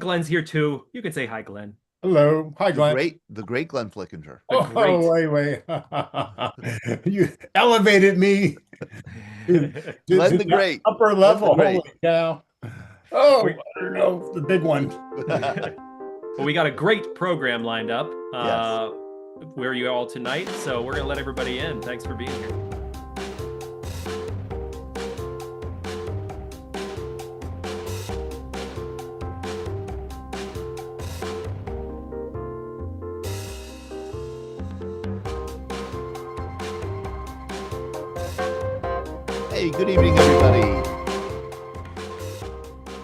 Glenn's here too. You can say hi, Glenn. Hello. Hi, The Glenn. great, the great Glenn Flickinger. The Oh, great. wait. You elevated me to Glenn the the Great. upper Glenn the level. Great. Holy cow. Oh, we I don't know, the big one. well, we got a great program lined up Yes. where you all tonight. So we're gonna let everybody in. Thanks for being here. Hey, good evening, everybody.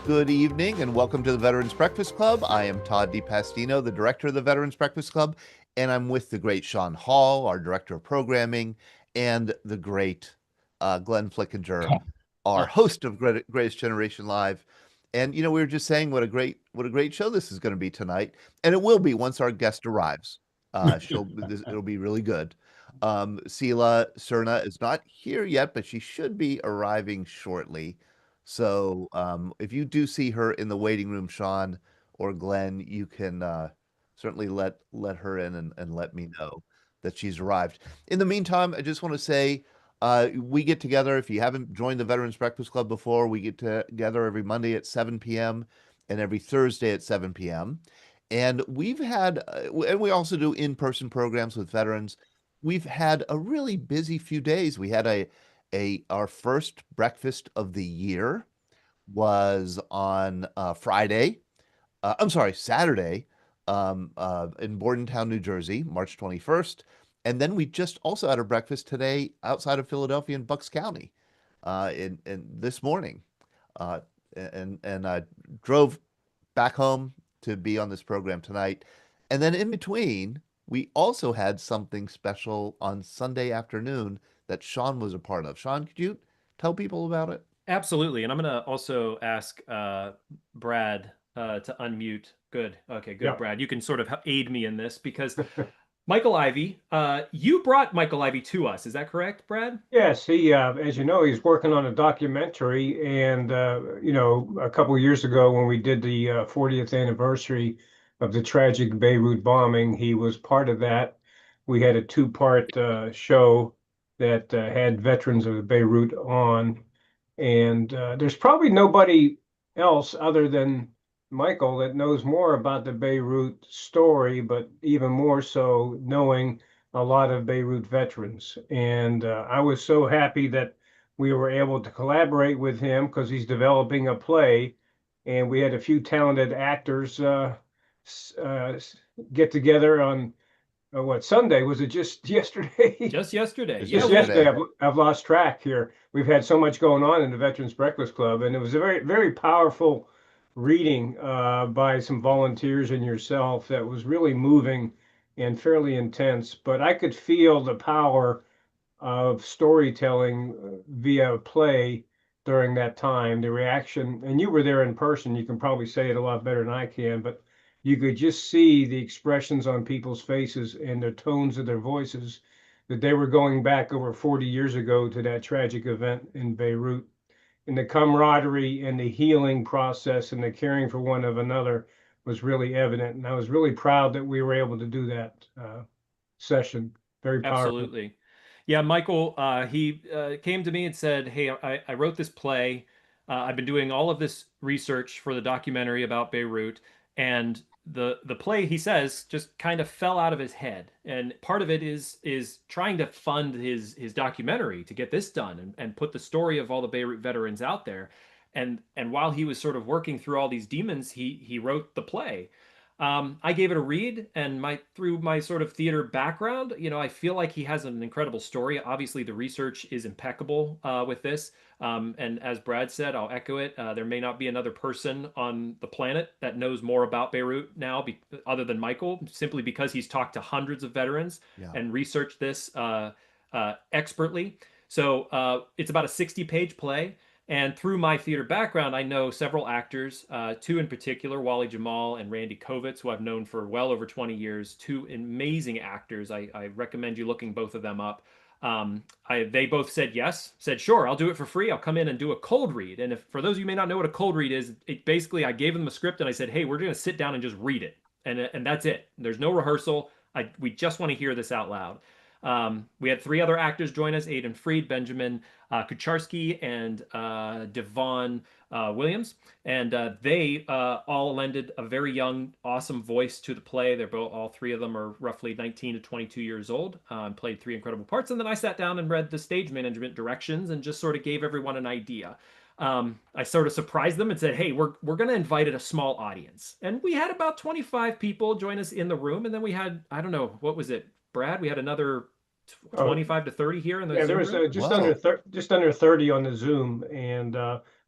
Good evening, and welcome to the Veterans Breakfast Club. I am Todd DiPastino, the director of the Veterans Breakfast Club, and I'm with the great Sean Hall, our director of programming, and the great Glenn Flickinger, our host of Greatest Generation Live. And we were just saying what a great show this is going to be tonight, and it will be once our guest arrives. It'll be really good. Cyla Srna is not here yet, but she should be arriving shortly. So if you do see her in the waiting room, Sean or Glenn, you can certainly let her in and let me know that she's arrived. In the meantime, I just want to say we get together. If you haven't joined the Veterans Breakfast Club before, we get together every Monday at 7 p.m. and every Thursday at 7 p.m. And and we also do in-person programs with veterans. We've had a really busy few days. We had our first breakfast of the year was on Friday. I'm sorry, Saturday, in Bordentown, New Jersey, March 21st. And then we just also had a breakfast today outside of Philadelphia in Bucks County, in this morning, uh, and I drove back home to be on this program tonight. And then in between, we also had something special on Sunday afternoon that Sean was a part of. Sean, could you tell people about it? Absolutely. And I'm gonna also ask Brad to unmute. Good. Okay, good, Yeah. Brad. You can sort of aid me in this because Michael Ivy, you brought Michael Ivy to us. Is that correct, Brad? Yes, as you know, he's working on a documentary, and a couple of years ago when we did the 40th anniversary of the tragic Beirut bombing, he was part of that. We had a two-part show that had veterans of Beirut on, and there's probably nobody else other than Michael that knows more about the Beirut story, but even more so knowing a lot of Beirut veterans. And I was so happy that we were able to collaborate with him because he's developing a play. And we had a few talented actors uh, get together on what Sunday was it just yesterday? Just yesterday. Just Yeah, Just we yesterday, yesterday. I've lost track here. We've had so much going on in the Veterans Breakfast Club, and it was a very powerful reading by some volunteers and yourself that was really moving and fairly intense. But I could feel the power of storytelling via play during that time, the reaction, and you were there in person. You can probably say it a lot better than I can, but you could just see the expressions on people's faces and the tones of their voices that they were going back over 40 years ago to that tragic event in Beirut. And the camaraderie and the healing process and the caring for one of another was really evident. And I was really proud that we were able to do that session. Very powerful. absolutely. Yeah, Michael, he came to me and said, "Hey, I wrote this play. I've been doing all of this research for the documentary about Beirut, and the play," he says, just kind of fell out of his head. And part of it is trying to fund his documentary to get this done and put the story of all the Beirut veterans out there. And while he was sort of working through all these demons, he wrote the play. I gave it a read, and through my sort of theater background, I feel like he has an incredible story. Obviously, the research is impeccable with this, and as Brad said, I'll echo it. There may not be another person on the planet that knows more about Beirut now, other than Michael, simply because he's talked to hundreds of veterans Yeah. and researched this expertly. So it's about a 60-page play. And through my theater background, I know several actors, two in particular, Wally Jamal and Randy Kovitz, who I've known for well over 20 years, two amazing actors. I recommend you looking both of them up. They both said yes, said, sure, I'll do it for free. I'll come in and do a cold read. And if, for those of you who may not know what a cold read is, it basically, I gave them a script and I said, hey, we're going to sit down and just read it. And that's it. There's no rehearsal. We just want to hear this out loud. We had three other actors join us: Aidan Freed, Benjamin Kucharski, and Devon Williams. And they all lended a very young, awesome voice to the play. They're both, all three of them are roughly 19 to 22 years old, played three incredible parts. And then I sat down and read the stage management directions and just sort of gave everyone an idea. I sort of surprised them and said, hey, we're going to invite a small audience. And we had about 25 people join us in the room. And then we had, I don't know, what was it, Brad? We had another Oh, 25 to 30 here in the yeah, there Zoom was room. Whoa. just under 30 on the Zoom, and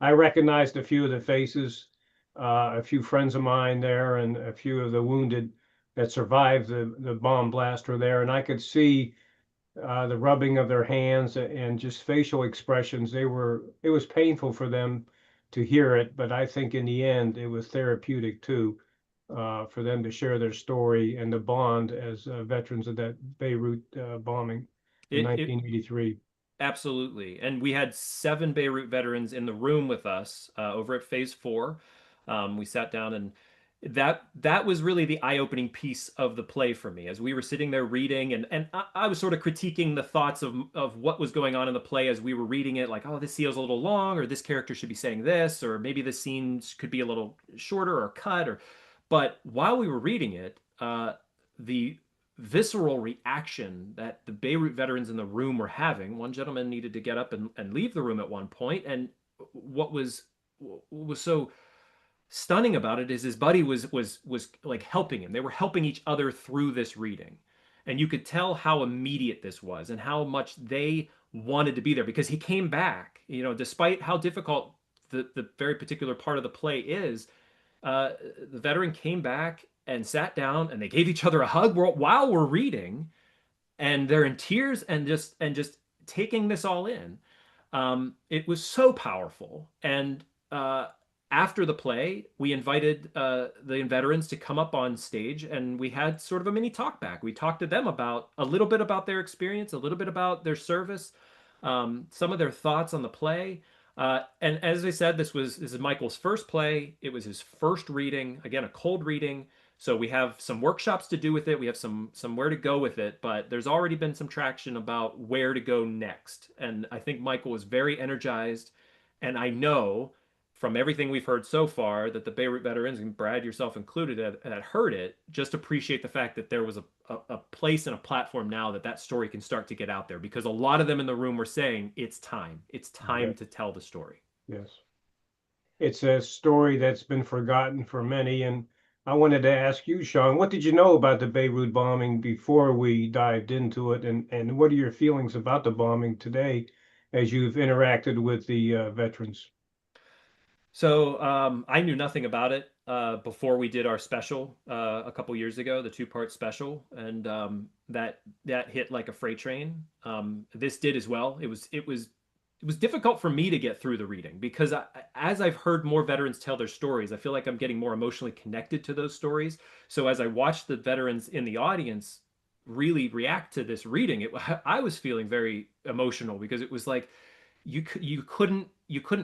I recognized a few of the faces, a few friends of mine there, and a few of the wounded that survived the bomb blast were there, and I could see the rubbing of their hands and just facial expressions. It was painful for them to hear it, but I think in the end it was therapeutic too, for them to share their story and the bond as veterans of that Beirut bombing in It 1983. Absolutely. And we had seven Beirut veterans in the room with us over at Phase 4. We sat down, and that was really the eye-opening piece of the play for me as we were sitting there reading, and I was sort of critiquing the thoughts of what was going on in the play as we were reading it, like, oh, this feels a little long, or this character should be saying this, or maybe this scene could be a little shorter or cut, or but while we were reading it, the visceral reaction that the Beirut veterans in the room were having. One gentleman needed to get up and leave the room at one point, and what was so stunning about it is his buddy was like helping him. They were helping each other through this reading, and you could tell how immediate this was and how much they wanted to be there because he came back. Despite how difficult the very particular part of the play is, uh, the veteran came back and sat down and they gave each other a hug while we're reading, and they're in tears and just taking this all in. It was so powerful. And after the play, we invited the veterans to come up on stage, and we had sort of a mini talk back. We talked to them about a little bit about their experience, a little bit about their service, some of their thoughts on the play. And as I said, this is Michael's first play. It was his first reading, again, a cold reading. So we have some workshops to do with it. We have somewhere to go with it, but there's already been some traction about where to go next. And I think Michael was very energized. And I know from everything we've heard so far that the Beirut veterans, and Brad yourself included, that heard it, just appreciate the fact that there was a place and a platform now that story can start to get out there, because a lot of them in the room were saying it's time. It's time Yeah, to tell the story. yes. It's a story that's been forgotten for many. And I wanted to ask you, Sean, what did you know about the Beirut bombing before we dived into it? And what are your feelings about the bombing today as you've interacted with the veterans? So I knew nothing about it before we did our special a couple years ago, the two-part special, and that hit like a freight train. This did as well. It was difficult for me to get through the reading because as I've heard more veterans tell their stories, I feel like I'm getting more emotionally connected to those stories. So as I watched the veterans in the audience really react to this reading, I was feeling very emotional because it was like you couldn't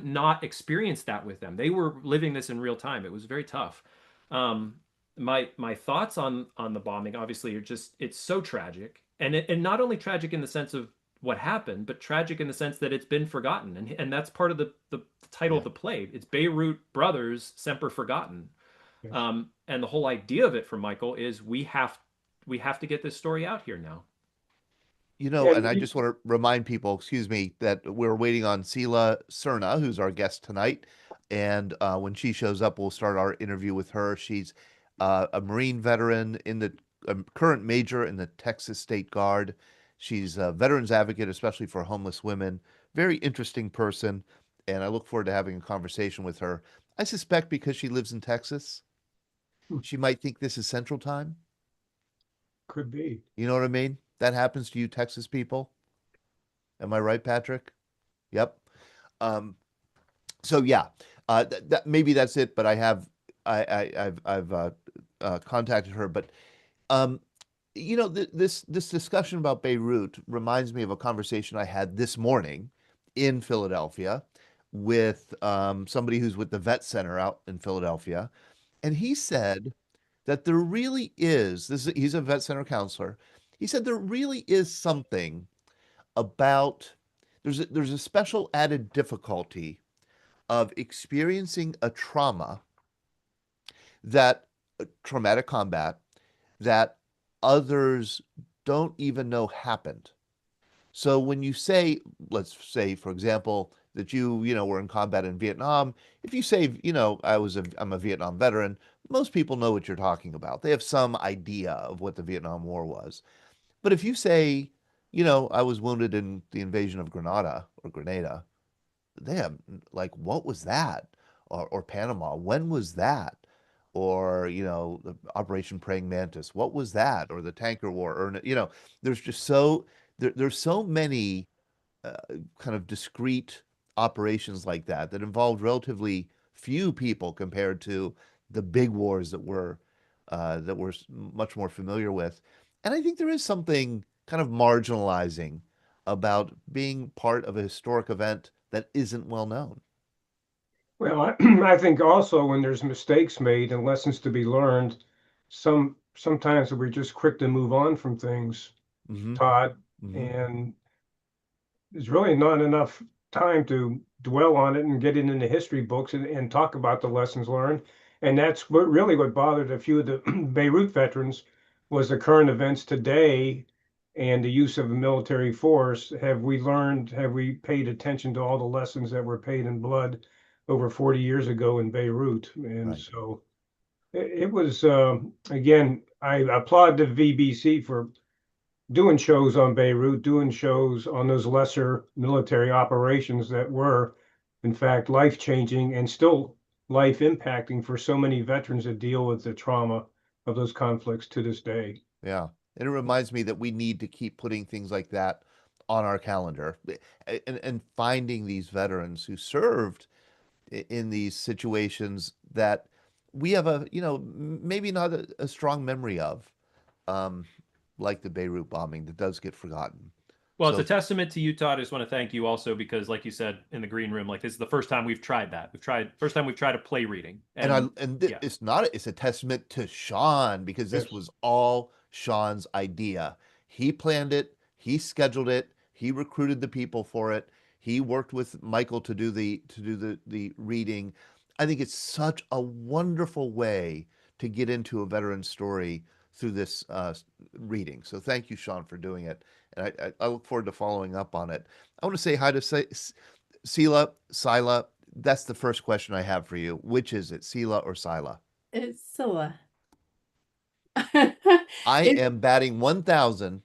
not experience that with them. They were living this in real time. It was very tough. Um, my thoughts on the bombing obviously are just it's so tragic, and not only tragic in the sense of what happened, but tragic in the sense that it's been forgotten, and that's part of the title Yeah. of the play. It's Beirut Brothers Semper Forgotten, Yes. and the whole idea of it for Michael is we have to get this story out here now. And And I just want to remind people, excuse me, that we're waiting on Cyla Srna, who's our guest tonight. And when she shows up, we'll start our interview with her. She's a Marine veteran in the current major in the Texas State Guard. She's a veterans advocate, especially for homeless women. Very interesting person. And I look forward to having a conversation with her. I suspect because she lives in Texas, she might think this is Central Time. could be. You know what I mean? That happens to you, Texas people. Am I right, Patrick? Yep. Um, so yeah, maybe that's it. But I've contacted her. But um, This discussion about Beirut reminds me of a conversation I had this morning in Philadelphia with somebody who's with the vet center out in Philadelphia, and he said that there really is he's a vet center counselor. He said there really is something about there's a special added difficulty of experiencing a trauma that traumatic combat that others don't even know happened. So when you say, let's say, for example, that were in combat in Vietnam, if you say, I'm a Vietnam veteran, most people know what you're talking about. They have some idea of what the Vietnam War was. But if you say, I was wounded in the invasion of Grenada, they have like, what was that? Or Panama, when was that? Or, the Operation Praying Mantis, what was that? Or the Tanker War, or, there's just there's so many uh, kind of discrete operations like that involved relatively few people compared to the big wars that we're much more familiar with. And I think there is something kind of marginalizing about being part of a historic event that isn't well known. Well, I think also when there's mistakes made and lessons to be learned, sometimes we're just quick to move on from things, Hmm. Todd, Hmm. and there's really not enough time to dwell on it and get it into history books and talk about the lessons learned. And that's what bothered a few of the Beirut veterans was the current events today and the use of a military force. Have we paid attention to all the lessons that were paid in blood over 40 years ago in Beirut? And Right. so it was, again, I applaud the VBC for doing shows on Beirut, doing shows on those lesser military operations that were, in fact, life changing and still life impacting for so many veterans that deal with the trauma of those conflicts to this day. Yeah. And it reminds me that we need to keep putting things like that on our calendar and finding these veterans who served in these situations that we have maybe not a strong memory of, um, like the Beirut bombing that does get forgotten. Well, it's a So, testament to you, Todd. I just want to thank you also because, like you said in the green room, like this is the first time we've tried that. First time we've tried a play reading, and yeah, it's a testament to Sean because this Yes. was all Sean's idea. He planned it, he scheduled it, he recruited the people for it. He worked with Michael to do the reading. I think it's such a wonderful way to get into a veteran story through this reading. So thank you, Sean, for doing it, and I look forward to following up on it. I want to say hi to Sila. That's the first question I have for you. Which is it, Sila or Sila? It's Scylla. I It's am batting 1,000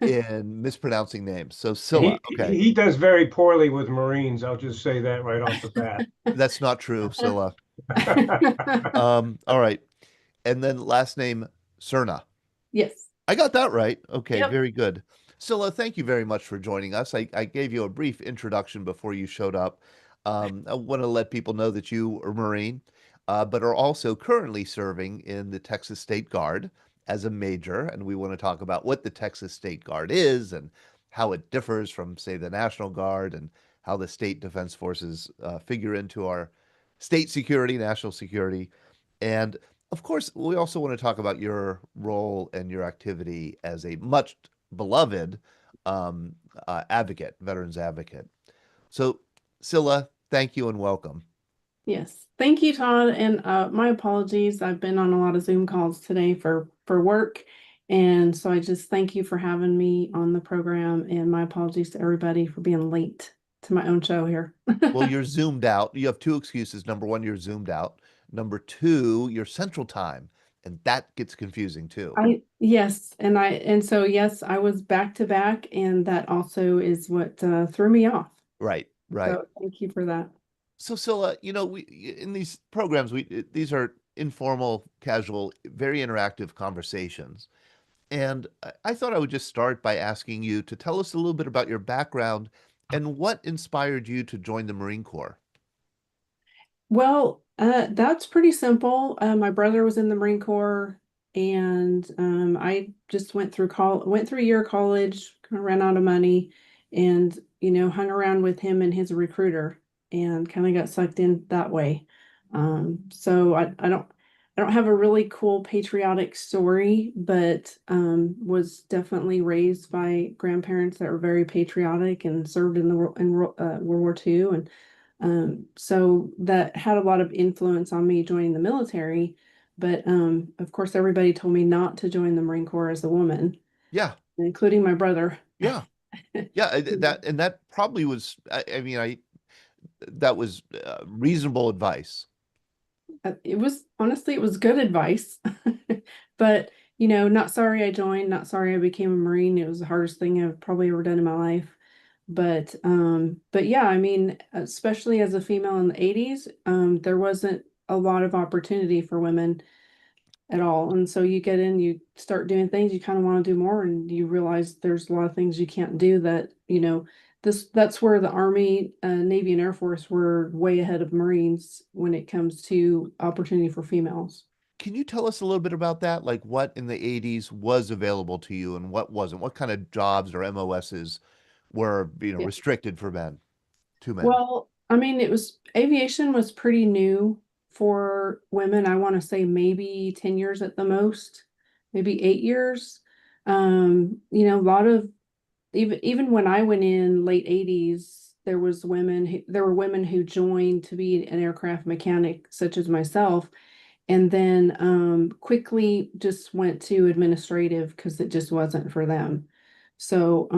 in mispronouncing names. So Scylla, okay. He does very poorly with Marines. I'll just say that right off the bat. That's not true, Scylla. All right. And then last name Srna. yes. I got that right. Okay, Yep. very good. Scylla, thank you very much for joining us. I gave you a brief introduction before you showed up. I want to let people know that you are Marine, but are also currently serving in the Texas State Guard as a major. And we want to talk about what the Texas State Guard is and how it differs from, say, the National Guard and how the state defense forces figure into our state security, national security. And of course, we also want to talk about your role and your activity as a much beloved advocate, veterans advocate. So, Scylla, thank you and welcome. Yes. Thank you, Todd. And my apologies. I've been on a lot of Zoom calls today for work. And so I just thank you for having me on the program. And my apologies to everybody for being late to my own show here. Well, you're zoomed out. You have two excuses. Number one, you're zoomed out. Number two, you're central time, and that gets confusing too. Yes, and so yes, I was back to back, and that also is what threw me off. Right, right. So thank you for that. So, Scylla, we in these programs, these are informal, casual, very interactive conversations. And I thought I would just start by asking you to tell us a little bit about your background and what inspired you to join the Marine Corps. Well, that's pretty simple. My brother was in the Marine Corps. and I just went through a year of college, kind of ran out of money, and hung around with him and his recruiter, and kind of got sucked in that way. So I don't have a really cool patriotic story, but was definitely raised by grandparents that were very patriotic and served in the World War II, and so that had a lot of influence on me joining the military. But of course, everybody told me not to join the Marine Corps as a woman, Yeah. including my brother. Yeah. Yeah. That probably was, I mean, that was reasonable advice. It was honestly, it was good advice. But not sorry I joined, not sorry I became a Marine. It was the hardest thing I've probably ever done in my life. But yeah, I mean, especially as a female in the 80s, there wasn't a lot of opportunity for women at all. And so you get in, you start doing things, you kind of want to do more, and you realize there's a lot of things you can't do that, that's where the Army, Navy, and Air Force were way ahead of Marines when it comes to opportunity for females. Can you tell us a little bit about that? Like what in the 80s was available to you and what wasn't? What kind of jobs or MOSs were, Yeah. restricted for men, to men? Well, I mean, aviation was pretty new for women. I want to say maybe 10 years at the most, maybe 8 years. A lot of even when I went in late 80s, there were women who joined to be an aircraft mechanic, such as myself, and then quickly just went to administrative because it just wasn't for them. So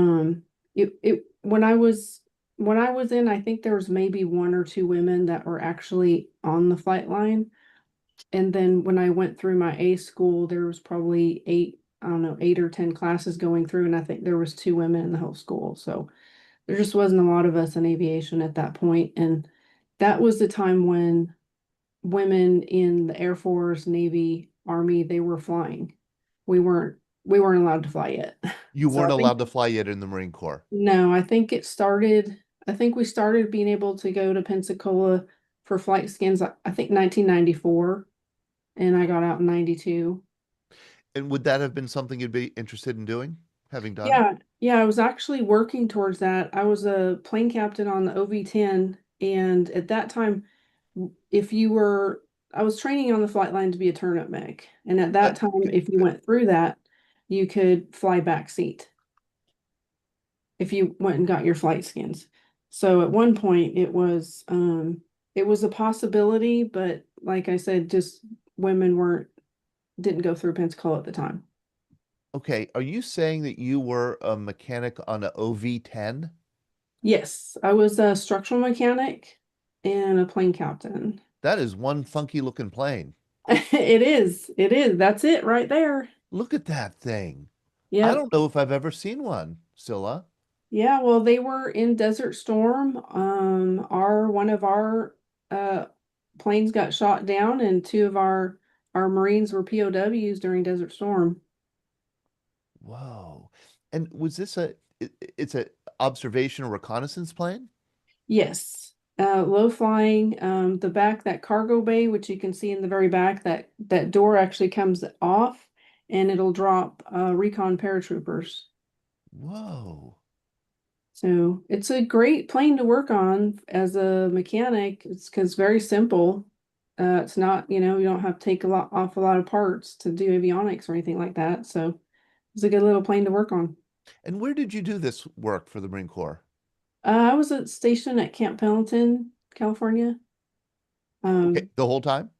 it when I was in, I think there was maybe one or two women that were actually on the flight line. And then when I went through my A school, there was probably I don't know, 8 or 10 classes going through, and I think there was two women in the whole school. So there just wasn't a lot of us in aviation at that point. And that was the time when women in the Air Force, Navy, Army, they were flying. We weren't allowed to fly yet. You So I weren't think allowed to fly yet in the Marine Corps. no, I think we started being able to go to Pensacola for flight skins, I think 1994, and I got out in 92. And would that have been something you'd be interested in doing, having done it? Yeah, yeah, I was actually working towards that. I was a plane captain on the OV-10, and at that time, if you were, I was training on the flight line to be a turnip mech, and at that time, Okay, if you good. went through that, you could fly back seat if you went and got your flight skins. So at one point, it was a possibility, but like I said, just women didn't go through Pensacola at the time. Okay, are you saying that you were a mechanic on a OV-10? Yes, I was a structural mechanic and a plane captain. That is one funky looking plane. It is. It is. That's it right there. Look at that thing. I Yep. don't know if I've ever seen one, Scylla. Yeah, well, they were in Desert Storm. Our one of our uh planes got shot down, and two of our Marines were POWs during Desert Storm. Whoa. And was this it's a observation or reconnaissance plane? Yes. Low flying, the back, that cargo bay, which you can see in the very back, that door actually comes off, and it'll drop recon paratroopers. Whoa. So it's a great plane to work on as a mechanic. It's because very simple. It's not, you don't have to take a lot of parts to do avionics or anything like that. So it's a good little plane to work on. And where did you do this work for the Marine Corps? I was stationed at Camp Pendleton, California. Okay, Um, the whole time?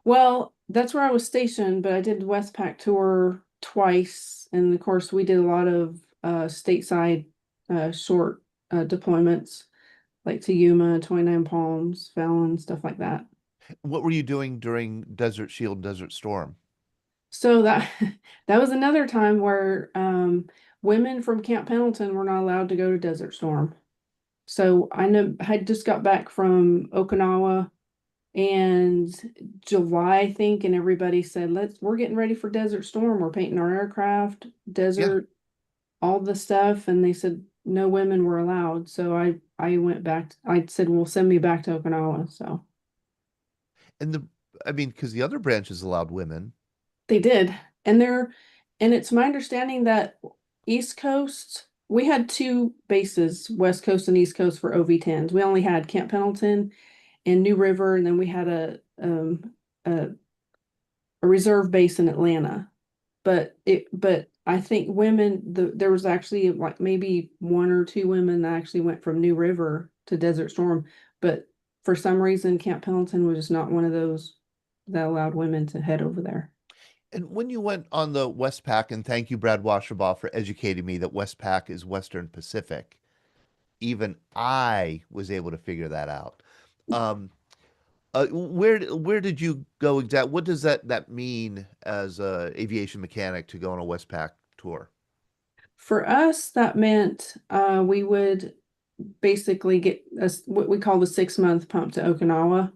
well, that's where I was stationed, but I did the Westpac tour twice, and of course we did a lot of stateside short deployments, like to Yuma, 29 Palms, Fallon, stuff like that. What were you doing during Desert Shield, Desert Storm? So that that was another time where women from Camp Pendleton were not allowed to go to Desert Storm. So I know I had just got back from Okinawa and July, I think, and everybody said, we're getting ready for Desert Storm. We're painting our aircraft, Yeah. desert, all the stuff. And they said no women were allowed. So I went back, I said, well, send me back to Okinawa. So And I mean, because the other branches allowed women. they did. And and it's my understanding that East Coast, we had two bases, West Coast and East Coast for OV-10s. We only had Camp Pendleton and New River, and then we had a, a reserve base in Atlanta. But I think there was actually like maybe one or two women that actually went from New River to Desert Storm, but for some reason Camp Pendleton was just not one of those that allowed women to head over there. And when you went on the Westpac, and thank you, Brad Washerbaugh, for educating me that Westpac is Western Pacific, even I was able to figure that out. Um, where did you go exact? What does that mean as a aviation mechanic to go on a Westpac tour? For us, that meant we would basically get what we call the 6-month pump to Okinawa.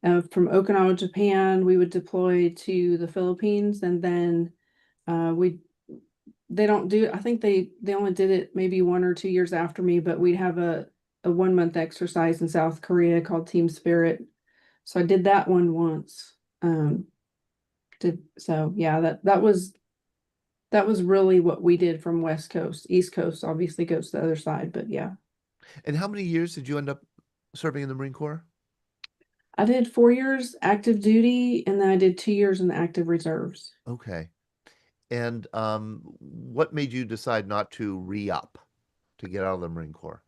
From Okinawa, Japan, we would deploy to the Philippines, and then we they don't do, I think they only did it maybe 1 or 2 years after me, but we'd have a 1 month exercise in South Korea called Team Spirit. So I did that one once. So yeah, that was really what we did from West Coast. East Coast obviously goes to the other side, but yeah. And how many years did you end up serving in the Marine Corps? I did 4 years active duty, and then I did 2 years in the active reserves. Okay. And what made you decide not to re-up to get out of the Marine Corps?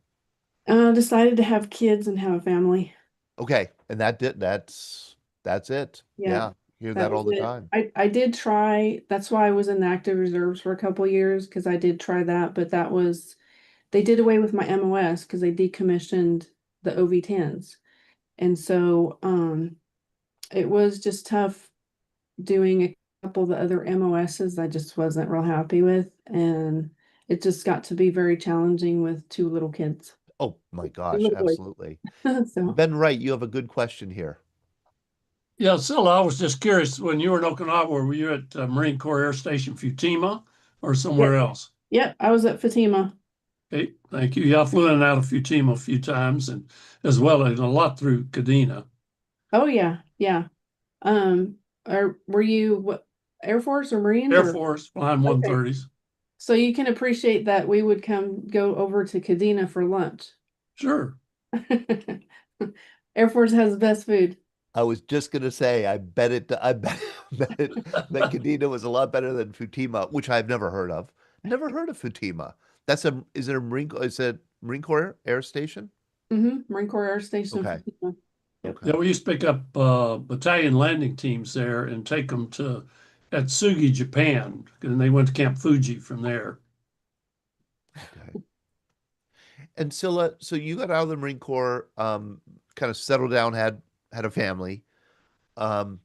Decided to have kids and have a family. Okay, and that's it. Yeah, Yeah, hear that that was all the it. time. I did try, that's why I was in the active reserves for a couple years, because I did try that, but they did away with my MOS because they decommissioned the OV-10s. And so it was just tough doing a couple of the other MOSs I just wasn't real happy with. And it just got to be very challenging with two little kids. Oh my Two gosh, little boys. absolutely. So Ben Wright, you have a good question here. Yeah, Scylla, I was just curious, when you were in Okinawa, were you at Marine Corps Air Station Futima or somewhere yep, else? yep, I was at Fatima. Okay, thank you. Yeah, I flew in and out of Futima a few times, and as well as a lot through Kadena. Oh yeah, yeah. Were you what, Air Force or Marines Air or Force flying okay? 130s. So you can appreciate that we would go over to Kadena for lunch. Sure. Air Force has the best food. I was just gonna say, I bet, bet it, that Kadena was a lot better than Futima, which I've never heard of. Never heard of Futima. Is it a is it Marine Corps Air Station? Marine Corps Air Station Okay, Fatima. Yep. okay, Yeah, we used to pick up battalion landing teams there and take them to Atsugi, Japan, and they went to Camp Fuji from there. okay. And Scylla, so you got out of the Marine Corps, kind of settled down, had a family. Um,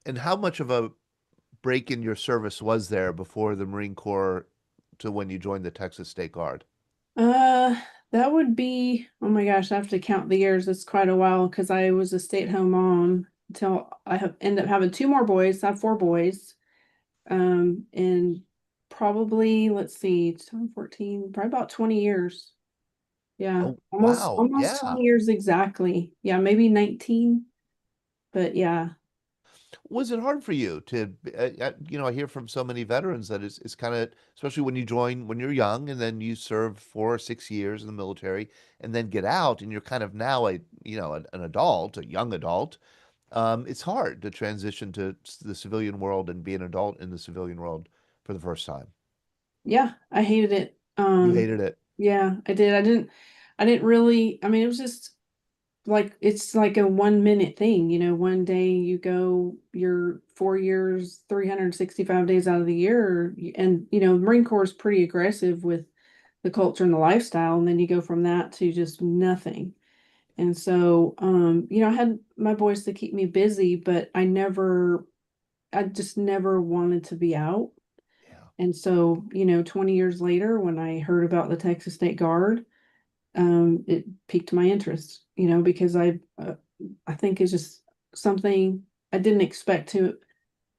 and how much of a break in your service was there before the Marine Corps to when you joined the Texas State Guard? Uh, that would be, oh my gosh, I have to count the years. It's quite a while because I was a stay-at-home mom until I have end up having two more boys. I have four boys. And probably, let's see, 2014, probably about 20 years. Yeah, Oh, wow. almost Yeah. 20 years exactly. Yeah, maybe 19, but yeah. Was it hard for you to, I hear from so many veterans that it's kind of, especially when you join when you're young and then you serve 4 or 6 years in the military and then get out and you're kind of now an adult, a young adult. It's hard to transition to the civilian world and be an adult in the civilian world for the first time. Yeah, I hated it. You hated it. Yeah, I did. I didn't really, I mean, it was just like it's like a 1 minute thing, one day you go your 4 years, 365 days out of the year, and Marine Corps is pretty aggressive with the culture and the lifestyle, and then you go from that to just nothing. And so I had my boys to keep me busy, but I just never wanted to be out. Yeah. And so 20 years later, when I heard about the Texas State Guard, it piqued my interest, because I think it's just something I didn't expect to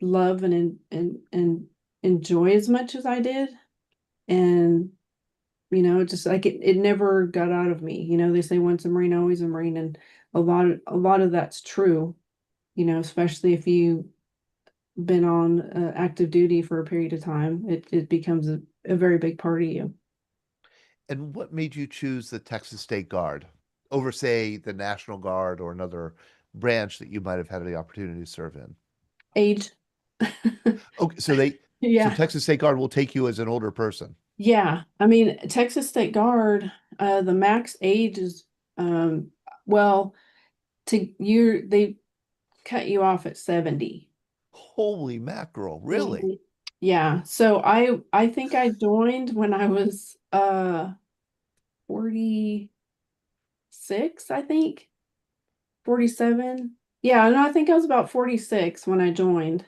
love and enjoy as much as I did. And just like it never got out of me. They say once a Marine, always a Marine, and a lot of that's true. Especially if you been on active duty for a period of time, it becomes a very big part of you. And what made you choose the Texas State Guard over, say, the National Guard or another branch that you might have had the opportunity to serve in? Age. Okay, so Yeah. Texas State Guard will take you as an older person. Yeah. I mean, Texas State Guard, the max age is, well, they cut you off at 70. Holy mackerel, really? Mhm. Yeah. So I think I joined when I was 46, I think. 47. Yeah, no, I think I was about 46 when I joined.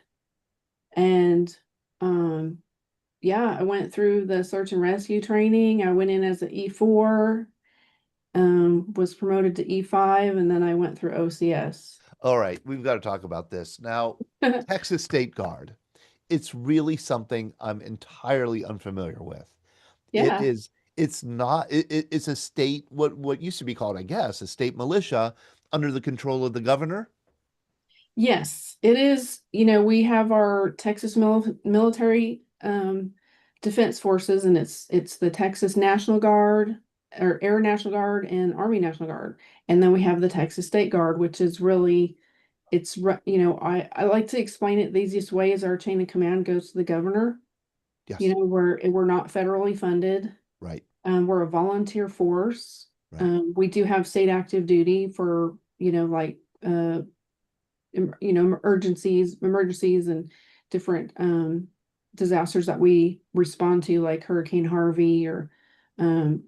And um yeah, I went through the search and rescue training. I went in as an E4, was promoted to E5, and then I went through OCS. All right, we've got to talk about this. Now, Texas State Guard, it's really something I'm entirely unfamiliar with. It Yeah. is, it's not, it's a state, what used to be called, I guess, a state militia under the control of the governor. Yes, it is. We have our Texas military defense forces, and it's the Texas National Guard or Air National Guard and Army National Guard. And then we have the Texas State Guard, which is really I like to explain it the easiest way is our chain of command goes to the governor. Yes, We're not federally funded. right, We're a volunteer force. right. We do have state active duty for, like emergencies and different disasters that we respond to, like Hurricane Harvey or um,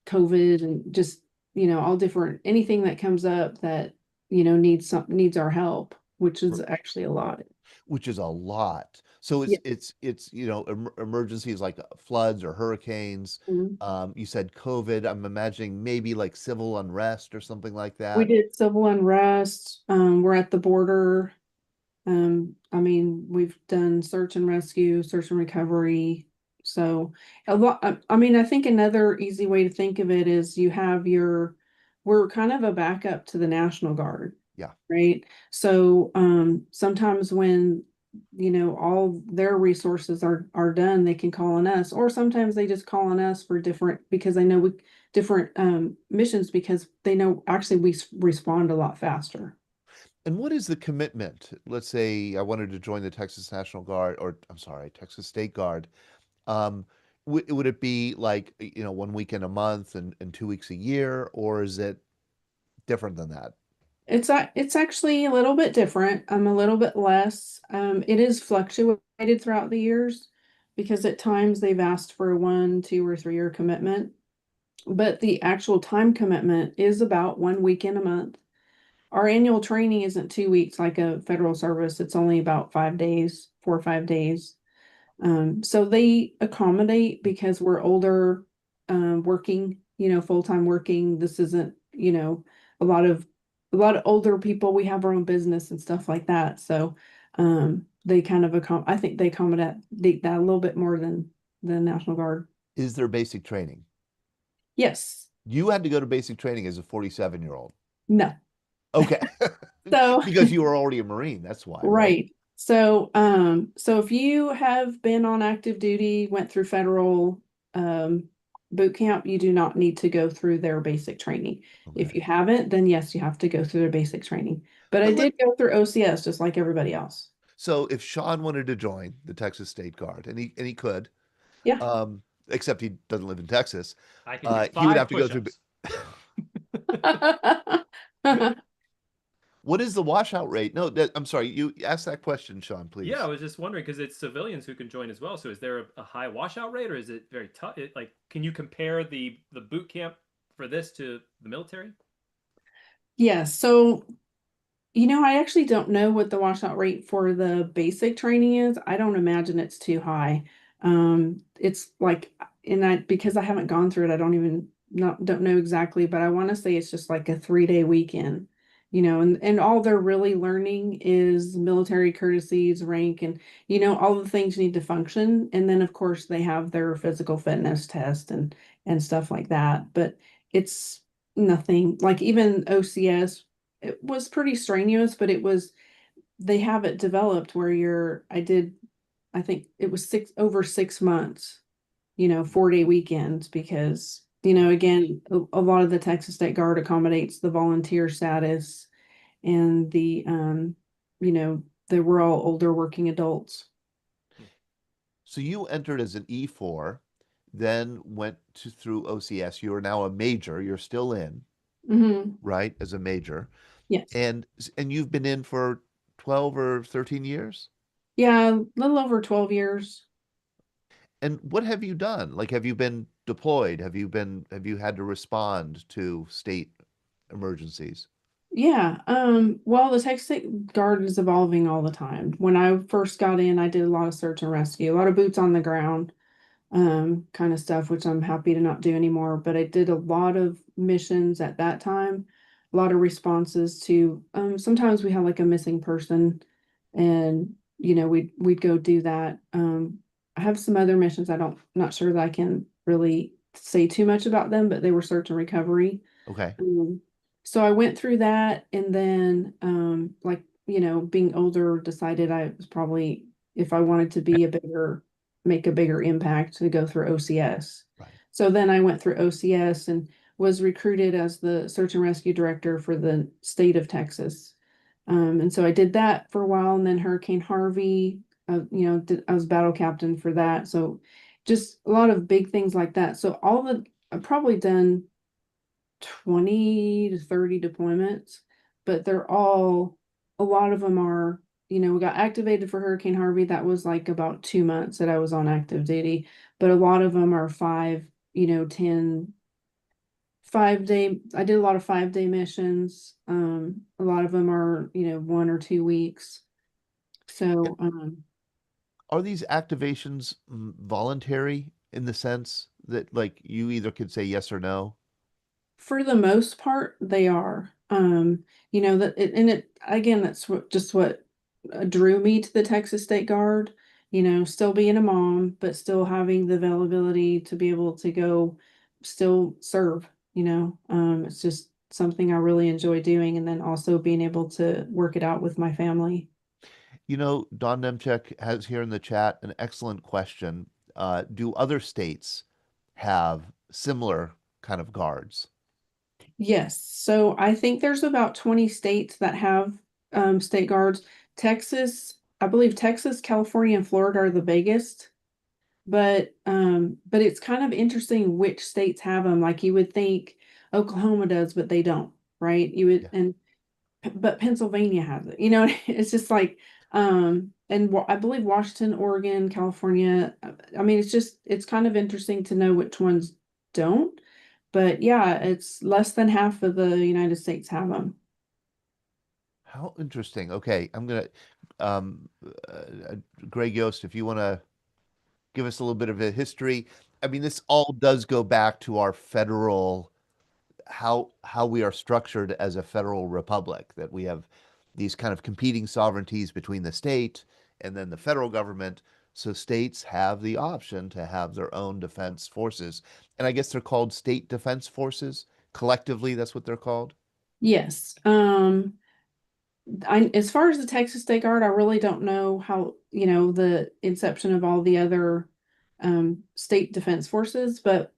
COVID, and just all different anything that comes up that needs our help, which is actually a lot. Which is a lot. So Yeah. it's emergencies like floods or hurricanes. Mhm. You said COVID. I'm imagining maybe like civil unrest or something like We that. did civil unrest. We're at the border. I mean, we've done search and rescue, search and recovery. So a lot, I mean, I think another easy way to think of it is we're kind of a backup to the National Guard, Yeah. right? So sometimes when all their resources are done, they can call on us, or sometimes they just call on us for different because they know we different missions because they know actually we respond a lot faster. And what is the commitment? Let's say I wanted to join the Texas National Guard, or I'm sorry, Texas State Guard. Um, would it be like, 1 weekend a month and 2 weeks a year, or is it different than that? It's actually a little bit different. A little bit less. It is fluctuated throughout the years because at times they've asked for a 1, 2, or 3 year commitment, but the actual time commitment is about 1 weekend a month. Our annual training isn't 2 weeks like a federal service. It's only about 5 days, 4 or 5 days. So they accommodate because we're older, working, full-time working. This isn't, a lot of older people. We have our own business and stuff like that. So they kind of I think they accommodate that a little bit more than the National Guard. Is there basic training? Yes. You had to go to basic training as a 47-year-old. No. Okay. So Because you were already a Marine, that's why, right? right. So if you have been on active duty, went through federal boot camp, you do not need to go through their basic training. If Okay. you haven't, then yes, you have to go through their basic training. But I But let did go through OCS just like everybody else. So if Sean wanted to join the Texas State Guard, and he could, Yeah. except he doesn't live in Texas, I can do he would have five to go through. push-ups. What is the washout rate? No, I'm sorry. You asked that question, Sean, please. Yeah, I was just wondering because it's civilians who can join as well. So is there a high washout rate, or is it very tough? Like, can you compare the boot camp for this to the military? Yeah, so I actually don't know what the washout rate for the basic training is. I don't imagine it's too high. It's like, because I haven't gone through it, I don't know exactly, but I want to say it's just like a 3 day weekend, and all they're really learning is military courtesies, rank, and all the things you need to function. And then of course they have their physical fitness test and stuff like that. But it's nothing like even OCS, it was pretty strenuous, but they have it developed where I think it was over 6 months, 4-day weekends, because, again, a lot of the Texas State Guard accommodates the volunteer status and we're all older working adults. So you entered as an E4, then went through OCS. You are now a major. You're still in, Hmm. right, as a major. Yes. And you've been in for 12 or 13 years? Yeah, a little over 12 years. And what have you done? Like, have you been deployed? Have you had to respond to state emergencies? Yeah. Well, the Texas State Guard is evolving all the time. When I first got in, I did a lot of search and rescue, a lot of boots on the ground, kind of stuff, which I'm happy to not do anymore. But I did a lot of missions at that time, a lot of responses to, sometimes we have like a missing person, and we'd go do that. I have some other missions not sure that I can really say too much about them, but they were search and recovery. Okay. Um, so I went through that, and then like, being older, decided I was probably, if I wanted to make a bigger impact, to go through OCS. Right. So then I went through OCS and was recruited as the search and rescue director for the state of Texas. And so I did that for a while, and then Hurricane Harvey, I was battle captain for that. So just a lot of big things like that. So I've probably done 20 to 30 deployments, but a lot of them are, we got activated for Hurricane Harvey. That was like about 2 months that I was on active duty, but a lot of them are 10, 5 day. I did a lot of 5-day missions. A lot of them are, 1 or 2 weeks. So, Are these activations voluntary in the sense that, like, you either could say yes or no? for the most part, they are. Again, that's what drew me to the Texas State Guard. Still being a mom, but still having the availability to be able to go still serve. It's just something I really enjoy doing, and then also being able to work it out with my family. Don Nemchek has here in the chat an excellent question. Do other states have similar kind of guards? Yes. So I think there's about 20 states that have state guards. I believe Texas, California, and Florida are the biggest. But it's kind of interesting which states have them. Like, you would think Oklahoma does, but they don't, right? Yeah. But Pennsylvania has it. It's just like, I believe Washington, Oregon, California. I mean, it's kind of interesting to know which ones don't. But yeah, it's less than half of the United States have them. How interesting. Okay, I'm gonna, um, Greg Yost, if you want to give us a little bit of a history. I mean, this all does go back to our federal, how we are structured as a federal republic, that we have these kind of competing sovereignties between the state and then the federal government. So states have the option to have their own defense forces. And I guess they're called state defense forces. Collectively, that's what they're called. Yes. As far as the Texas State Guard, I really don't know how, the inception of all the other state defense forces, but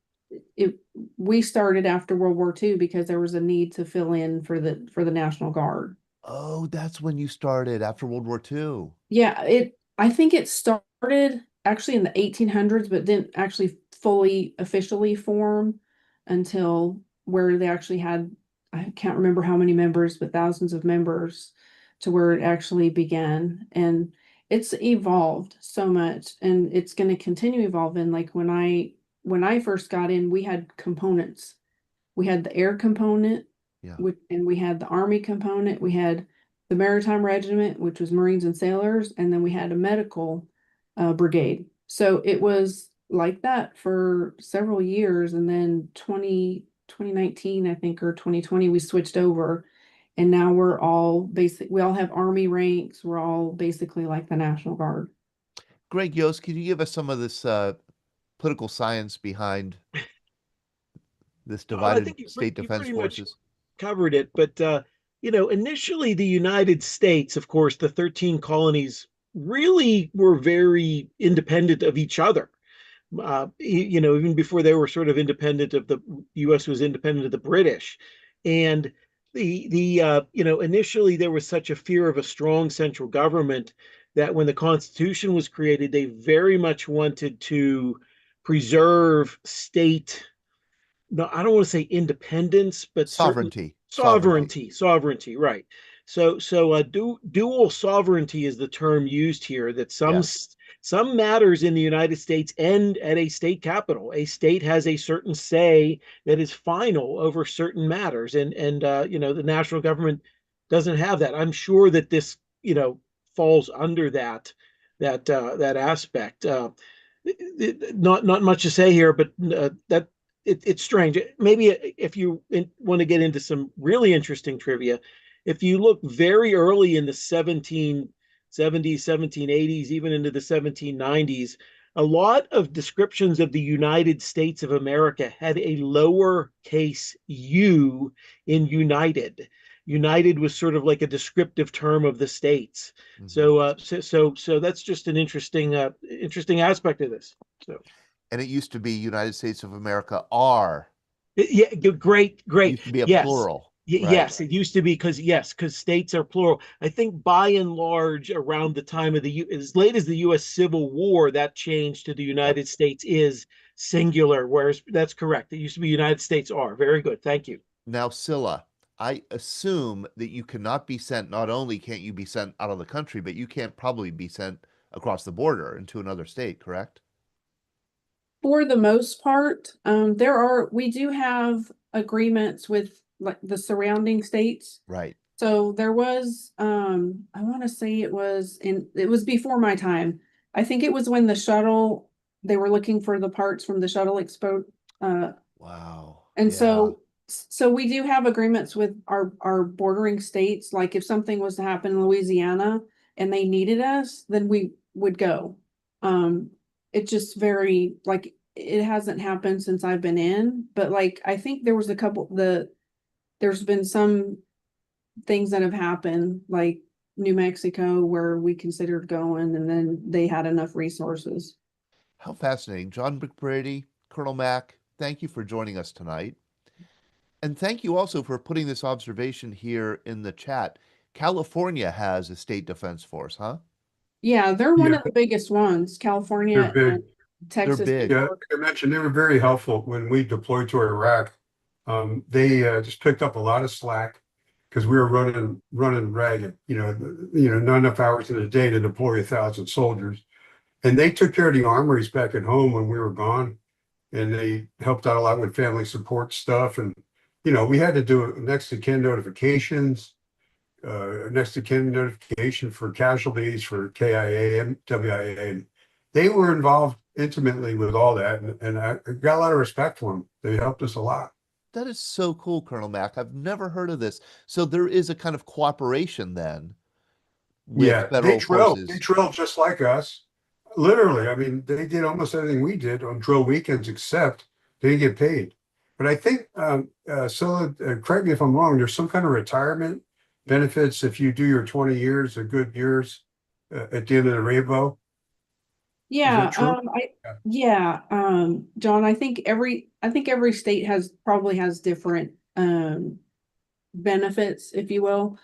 it we started after World War II because there was a need to fill in for the National Guard. Oh, that's when you started after World War II. Yeah, I think it started actually in the 1800s, but didn't actually fully officially form until where they actually had, I can't remember how many members, but thousands of members, to where it actually began. And it's evolved so much, and it's going to continue evolving. Like, when I first got in, we had components. We had the air component, Yeah. and we had the Army component. We had the Maritime Regiment, which was Marines and sailors, and then we had a medical brigade. So it was like that for several years, and then 2019, I think, or 2020, we switched over, and now we all have Army ranks. We're all basically like the National Guard. Greg Yost, can you give us some of this political science behind this I divided think state you defense pretty much forces? covered it, but initially the United States, of course, the 13 colonies really were very independent of each other. Even before they were sort of independent of the U.S. was independent of the British, and initially there was such a fear of a strong central government that when the Constitution was created, they very much wanted to preserve state. No, I don't want to say independence, but certain sovereignty, right. So dual sovereignty is the term used here, that some matters in the United States end at a state capital. A state has a certain say that is final over certain matters, and the national government doesn't have that. I'm sure that this falls under that aspect. Not much to say here, but that it's strange. Maybe if you want to get into some really interesting trivia, if you look very early in the 1770s, 1780s, even into the 1790s, a lot of descriptions of the United States of America had a lowercase u in United. United was sort of like a descriptive term of the states. So that's just an interesting aspect of this. So. And it used to be United States of America are. Yeah, great. It used to be a plural. Right? Yes, it used to be because states are plural. I think by and large, around the time of as late as the U.S. Civil War, that changed to the United States is singular, whereas that's correct. It used to be United States are. Very good. Thank you. Now, Cyla, I assume that you cannot be sent, not only can't you be sent out of the country, but you can't probably be sent across the border into another state, correct? For the most part, we do have agreements with like the surrounding states. Right. So there was, I want to say it was before my time. I think it was when they were looking for the parts from the shuttle expo. Wow. And so we do have agreements with our bordering states. Like if something was to happen in Louisiana and they needed us, then we would go. It just it hasn't happened since I've been in, but like I think there was there's been some things that have happened, like New Mexico, where we considered going, and then they had enough resources. How fascinating. John McBrady, Colonel Mack, thank you for joining us tonight. And thank you also for putting this observation here in the chat. California has a state defense force, huh? Yeah, they're one of the biggest ones. California and Texas. They're big. Yeah, like I mentioned, they were very helpful when we deployed to Iraq. They just picked up a lot of slack because we were running ragged. Not enough hours in a day to deploy 1,000 soldiers, and they took care of the armories back at home when we were gone, and they helped out a lot with family support stuff. And we had to do next of kin notifications. Next of kin notification for casualties for KIA and WIA. And they were involved intimately with all that. And I got a lot of respect for them. They helped us a lot. That is so cool, Colonel Mack. I've never heard of this. So there is a kind of cooperation then with federal forces. They drilled just like us. Literally. I mean, they did almost everything we did on drill weekends, except they didn't get paid. But I think, Cyla, correct me if I'm wrong, there's some kind of retirement benefits if you do your 20 years or good years at the end of the rainbow. Yeah, John, I think every state probably has different benefits, if you will.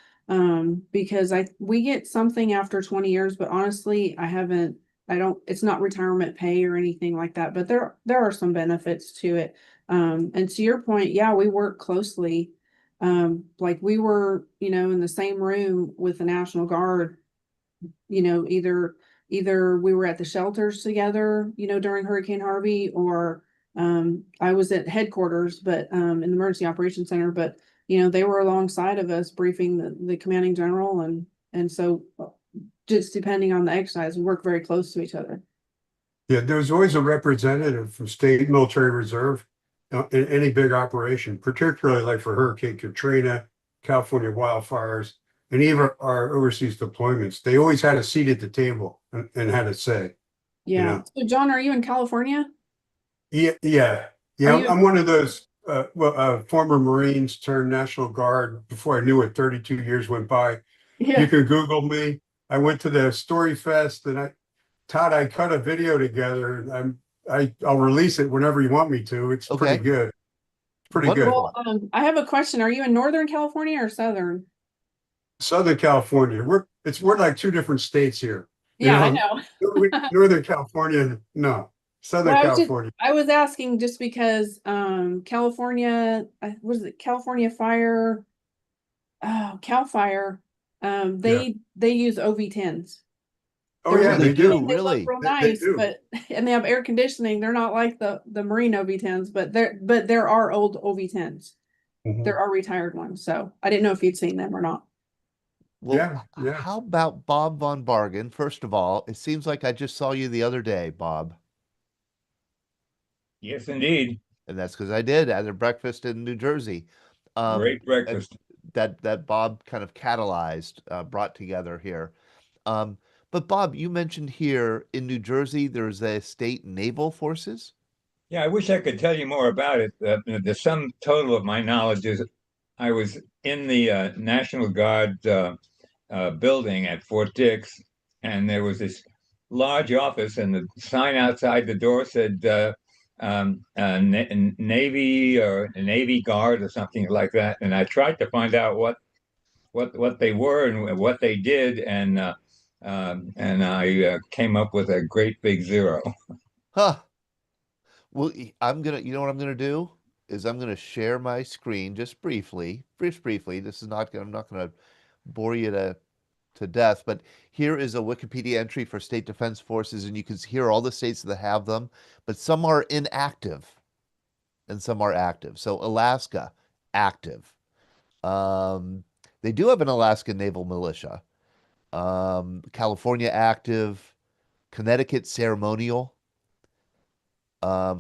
Because we get something after 20 years, but honestly, it's not retirement pay or anything like that, but there are some benefits to it. And to your point, yeah, we work closely. Like we were, in the same room with the National Guard, either we were at the shelters together, during Hurricane Harvey, or I was at headquarters, but in the Emergency Operations Center, but they were alongside of us briefing the commanding general, and so just depending on the exercise, we work very close to each other. Yeah, there's always a representative from State Military Reserve in any big operation, particularly like for Hurricane Katrina, California wildfires, and even our overseas deployments. They always had a seat at the table and had a say. Yeah. So John, are you in California? Yeah. I'm one of those former Marines turned National Guard. Before I knew it, 32 years went by. Yeah. You can Google me. I went to the Story Fest, and I cut a video together, and I'll release it whenever you want me to. It's Okay. pretty good. Pretty good. Wonderful. Well, I have a question. Are you in Northern California or Southern? Southern California. We're like two different states here. You Yeah, I know, know. Northern California, no. Southern Well, California. I was asking just because California, was it California Fire? Oh, Cal Fire. Yeah. They use OV10s. Oh They're yeah, they they do. do. They look Really? real They nice, do. but and they have air conditioning. They're not like the Marine OV10s, but there are old OV10s. Mhm. There are retired ones. So I didn't know if you'd seen them or not. Well, Yeah, yeah. how about Bob Von Bargen? First of all, it seems like I just saw you the other day, Bob. Yes, indeed. And that's because I did at a breakfast in New Jersey. Great And breakfast. that Bob kind of catalyzed, brought together here. Um, but Bob, you mentioned here in New Jersey, there's a state naval forces. Yeah, I wish I could tell you more about it. The sum total of my knowledge is I was in the National Guard building at Fort Dix, and there was this large office, and the sign outside the door said Navy or Navy Guard or something like that. And I tried to find out what they were and what they did, and I came up with a great big zero. Huh. Well, you know what I'm gonna do is I'm gonna share my screen just briefly, just briefly. I'm not gonna bore you to death, but here is a Wikipedia entry for state defense forces, and you can hear all the states that have them, but some are inactive and some are active. So Alaska, active. Um, they do have an Alaska Naval Militia. California, active. Connecticut, ceremonial.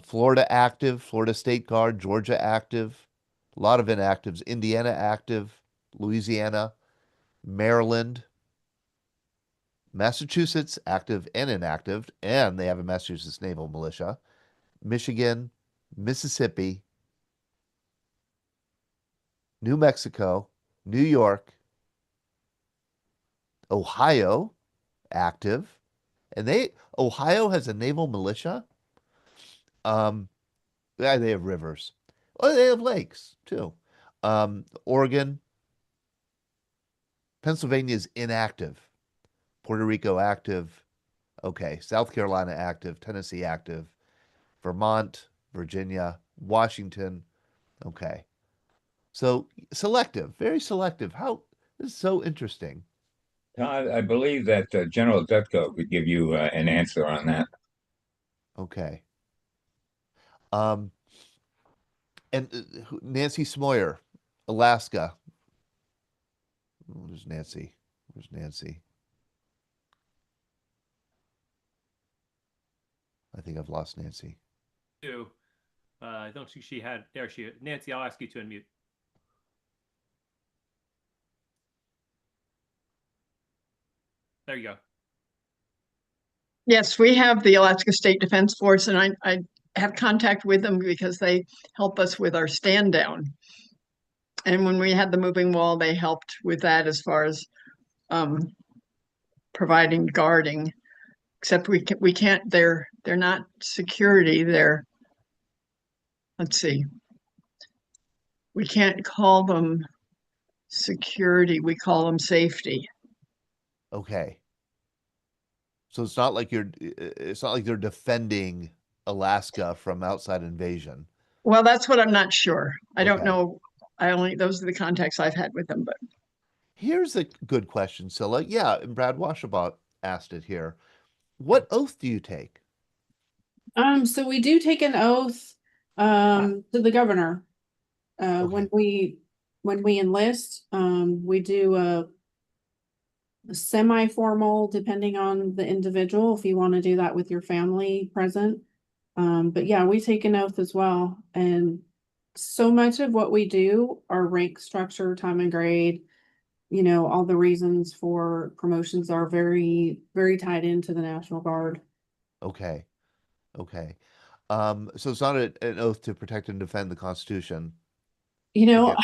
Florida, active. Florida State Guard. Georgia, active. A lot of inactives. Indiana, active. Louisiana, Maryland, Massachusetts, active and inactive, and they have a Massachusetts Naval Militia. Michigan, Mississippi, New Mexico, New York, Ohio, active, and Ohio has a naval militia. Yeah, they have rivers. Oh, they have lakes too. Oregon, Pennsylvania is inactive. Puerto Rico, active. Okay, South Carolina, active. Tennessee, active. Vermont, Virginia, Washington. Okay. So selective, very selective. This is so interesting. Todd, I believe that General Dutko could give you an answer on that. Okay. Um, and Nancy Smoyer, Alaska. Where's Nancy? Where's Nancy? I think I've lost Nancy. I don't think she had. There she is. Nancy, I'll ask you to unmute. There you go. Yes, we have the Alaska State Defense Force, and I have contact with them because they help us with our stand down. And when we had the moving wall, they helped with that as far as providing guarding. Except we can't. They're not security. Let's see. We can't call them security. We call them safety. Okay. So it's not like they're defending Alaska from outside invasion. Well, that's what I'm not sure. I don't Okay. know. Those are the contacts I've had with them, but Here's a good question, Scylla. Yeah, and Brad Washabaugh asked it here. What oath do you take? So we do take an oath to the governor. Okay. When we enlist, we do a semi-formal, depending on the individual, if you want to do that with your family present. But yeah, we take an oath as well. And so much of what we do, our rank structure, time and grade, all the reasons for promotions are very, very tied into the National Guard. Okay. Okay. So it's not an oath to protect and defend the Constitution. You know, Again,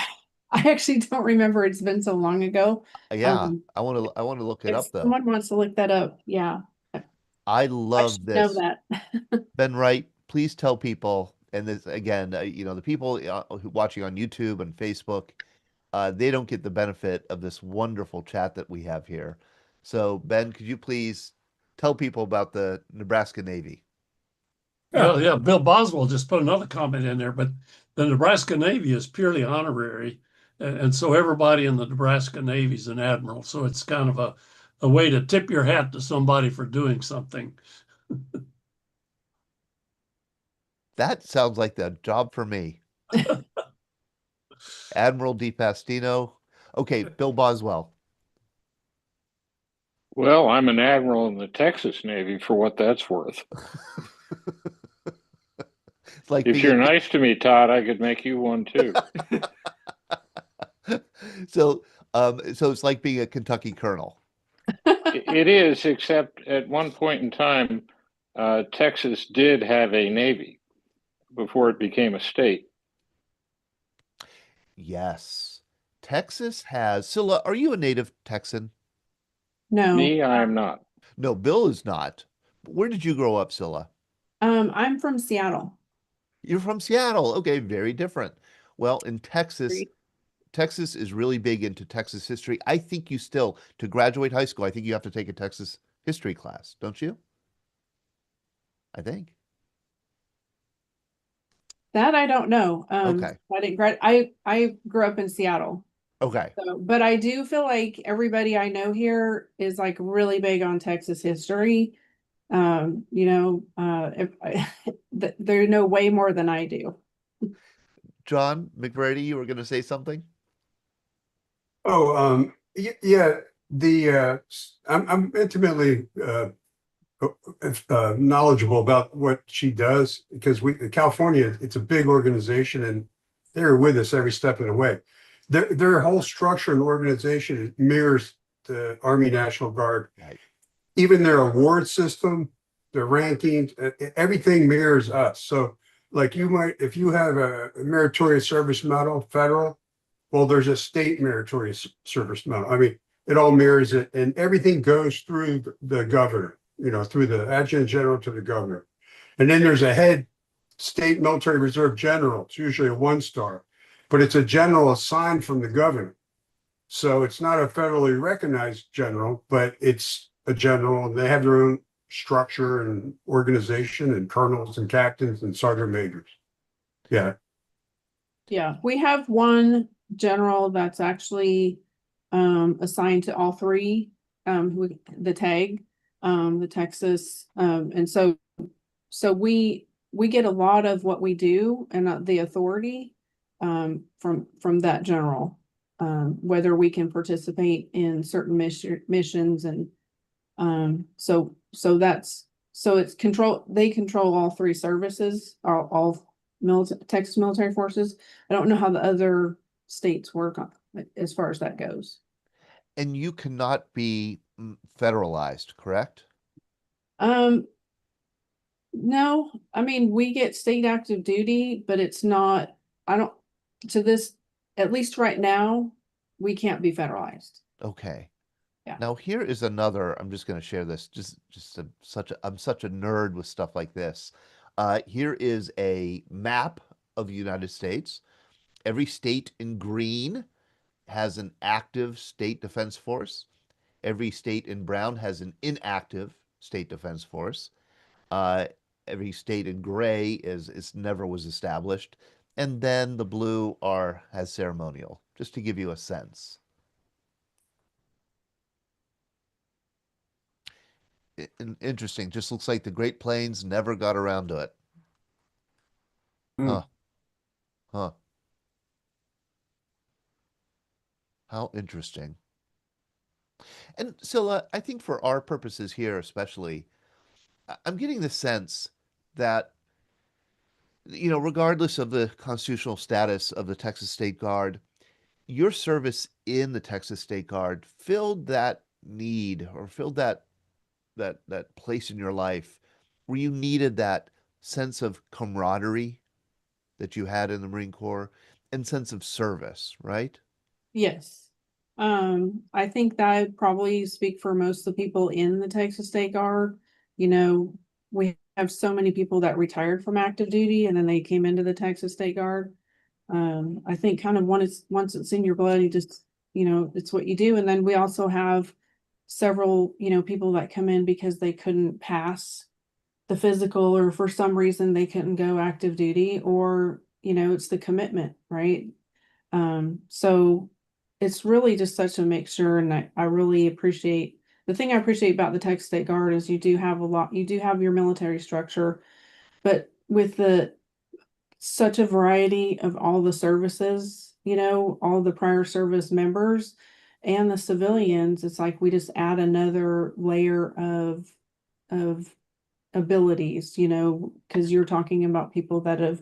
I actually don't remember. It's been so long ago. yeah, Um, I want to look it if up though. someone wants to look that up, yeah, I I love should know this. that. Ben Wright, please tell people, and this again, the people watching on YouTube and Facebook, they don't get the benefit of this wonderful chat that we have here. So, Ben, could you please tell people about the Nebraska Navy? Yeah, yeah. Bill Boswell just put another comment in there, but the Nebraska Navy is purely honorary. And so everybody in the Nebraska Navy is an admiral. So it's kind of a way to tip your hat to somebody for doing something. That sounds like the job for me. Admiral DiPastino. Okay, Bill Boswell. Well, I'm an admiral in the Texas Navy for what that's worth. It's like If you're being nice to me, Todd, I could make you one too. so it's like being a Kentucky colonel. It is, except at one point in time, Texas did have a Navy before it became a state. Yes. Texas has. Scylla, are you a native Texan? No, Me, I'm not. No, Bill is not. Where did you grow up, Scylla? I'm from Seattle. You're from Seattle. Okay, very different. Well, in Texas, Great. Texas is really big into Texas history. I think you still, to graduate high school, I think you have to take a Texas history class, don't you? I think. That I don't know. Okay. I didn't grad. I grew up in Seattle. Okay. So, but I do feel like everybody I know here is like really big on Texas history. They know way more than I do. John McVerdy, you were going to say something? Oh, yeah. I'm intimately knowledgeable about what she does because California, it's a big organization and they're with us every step of the way. Their whole structure and organization mirrors the Army National Guard. Right. Even their award system, their rankings, everything mirrors us. So, like if you have a meritorious service medal, federal, well, there's a state meritorious service medal. I mean, it all mirrors it, and everything goes through the governor, through the adjutant general to the governor. And then there's a head state military reserve general. It's usually a 1-star, but it's a general assigned from the governor. So it's not a federally recognized general, but it's a general, and they have their own structure and organization and colonels and captains and sergeant majors. Yeah. Yeah, we have one general that's actually assigned to all three, the TAG, the Texas, and so we get a lot of what we do and the authority from that general, whether we can participate in certain missions and so it's control. They control all three services, all Texas military forces. I don't know how the other states work on as far as that goes. And you cannot be federalized, correct? No, I mean, we get state active duty, but it's not, I don't, to this, at least right now, we can't be federalized. Okay. Yeah. Now here is another, I'm just going to share this, I'm such a nerd with stuff like this. Here is a map of the United States. Every state in green has an active state defense force. Every state in brown has an inactive state defense force. Every state in gray is never was established. And then the blue has ceremonial, just to give you a sense. Interesting. Just looks like the Great Plains never got around to it. Huh. Huh. How interesting. And so I think for our purposes here, especially, I'm getting the sense that, regardless of the constitutional status of the Texas State Guard, your service in the Texas State Guard filled that need or filled that place in your life where you needed that sense of camaraderie that you had in the Marine Corps and sense of service, right? Yes. I think that I'd probably speak for most of the people in the Texas State Guard. You know, we have so many people that retired from active duty and then they came into the Texas State Guard. I think kind of once it's in your blood, you just, you know, it's what you do. And then we also have several, you know, people that come in because they couldn't pass the physical, or for some reason they couldn't go active duty, or, you know, it's the commitment, right? So it's really just such a mixture, and I really appreciate the thing I appreciate about the Texas State Guard is you do have you do have your military structure, but with the such a variety of all the services, you know, all the prior service members and the civilians, it's like we just add another layer of abilities, you know, because you're talking about people that have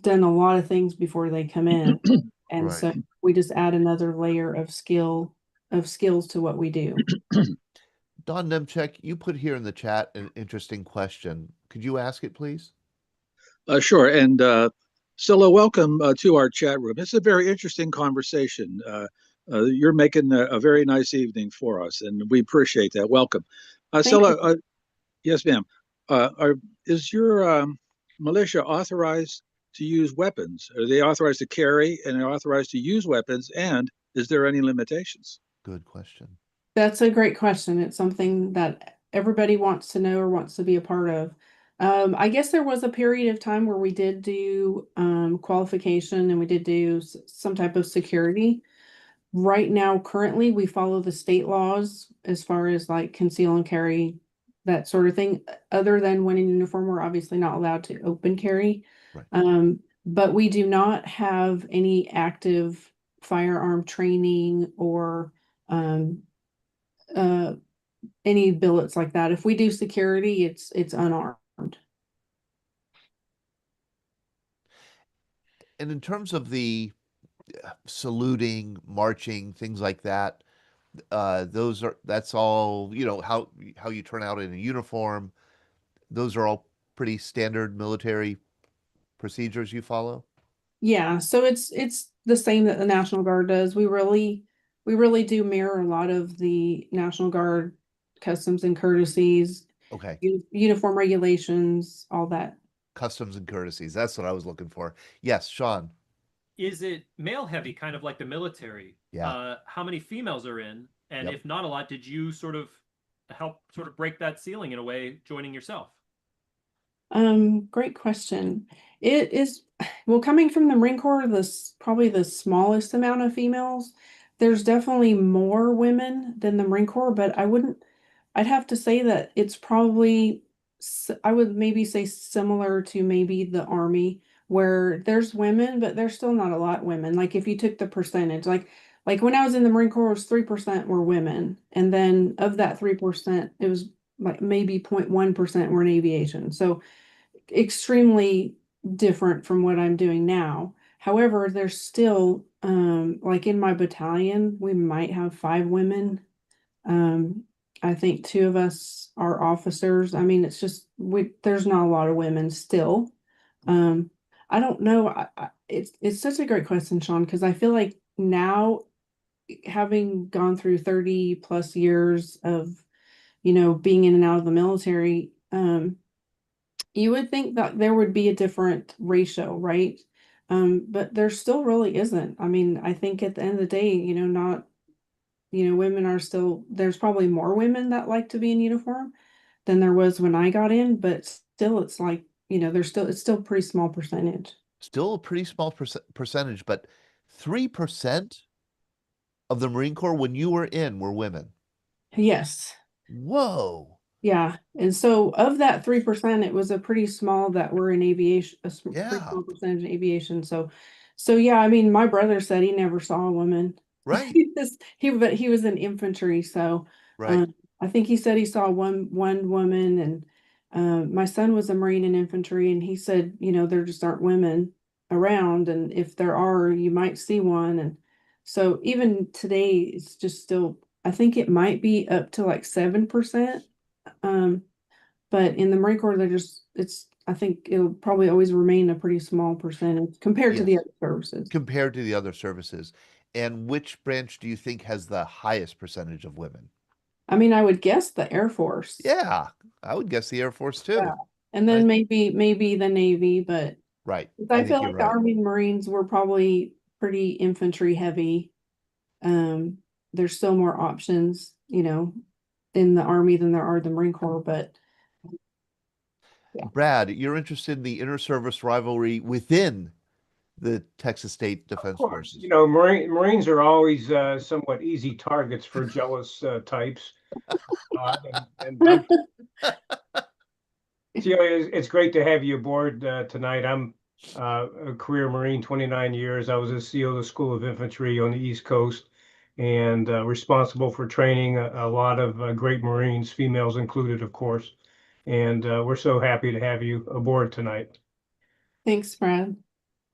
done a lot of things before they come in. And Right. so we just add another layer of skills to what we do. Don Nemchek, you put here in the chat an interesting question. Could you ask it, please? Sure. And Scylla, welcome to our chat room. It's a very interesting conversation. You're making a very nice evening for us, and we appreciate that. Welcome. Scylla, yes, ma'am. Is your militia authorized to use weapons? Are they authorized to carry and are authorized to use weapons? And is there any limitations? Good question. That's a great question. It's something that everybody wants to know or wants to be a part of. I guess there was a period of time where we did do qualification and we did do some type of security. Right now, currently, we follow the state laws as far as like conceal and carry, that sort of thing. Other than when in uniform, we're obviously not allowed to open carry. Right. But we do not have any active firearm training or uh, any billets like that. If we do security, it's unarmed. And in terms of the saluting, marching, things like that, that's all, you know, how you turn out in a uniform. Those are all pretty standard military procedures you follow? Yeah, so it's the same that the National Guard does. We really do mirror a lot of the National Guard customs and courtesies, Okay. uniform regulations, all that. Customs and courtesies. That's what I was looking for. Yes, Sean. Is it male heavy, kind of like the military? Yeah. How many females are in? And Yep. if not a lot, did you sort of help sort of break that ceiling in a way, joining yourself? Great question. It is, well, coming from the Marine Corps, this probably the smallest amount of females. There's definitely more women than the Marine Corps, but I'd have to say that it's probably, I would maybe say similar to maybe the Army, where there's women, but there's still not a lot women. Like if you took the percentage, like when I was in the Marine Corps, it was 3% were women. And then of that 3%, it was like maybe 0.1% were in aviation. So extremely different from what I'm doing now. However, there's still like in my battalion, we might have 5 women. I think 2 of us are officers. I mean, it's just there's not a lot of women still. I don't know. It's such a great question, Sean, because I feel like now, having gone through 30 plus years of, you know, being in and out of the military, you would think that there would be a different ratio, right? But there still really isn't. I mean, I think at the end of the day, you know, women are still, there's probably more women that like to be in uniform than there was when I got in, but still it's like, you know, it's still a pretty small percentage. Still a pretty small percentage, but 3% of the Marine Corps when you were in were women. Yes. Whoa. Yeah. And so of that 3%, it was a pretty small that were in aviation, pretty Yeah. small percentage in aviation. So yeah, I mean, my brother said he never saw a woman. Right. But he was in infantry, so Right. I think he said he saw one woman, and my son was a Marine in infantry, and he said, you know, there just aren't women around, and if there are, you might see one. And so even today, it's just still, I think it might be up to like 7%. but in the Marine Corps, I think it'll probably always remain a pretty small percentage compared to the Yes, other services. compared to the other services. And which branch do you think has the highest percentage of women? I mean, I would guess the Air Force. Yeah, I would guess the Air Force Yeah. too. And then maybe the Navy, but Right. I think feel you're like the right. Army and Marines were probably pretty infantry heavy. There's still more options, in the Army than there are the Marine Corps, but yeah. Brad, you're interested in the inter-service rivalry within the Texas State Of Defense course, Forces. Marines are always somewhat easy targets for jealous types. And it's great to have you aboard tonight. I'm a career Marine, 29 years. I was a CO of the School of Infantry on the East Coast and responsible for training a lot of great Marines, females included, of course. And we're so happy to have you aboard tonight. Thanks, Brad.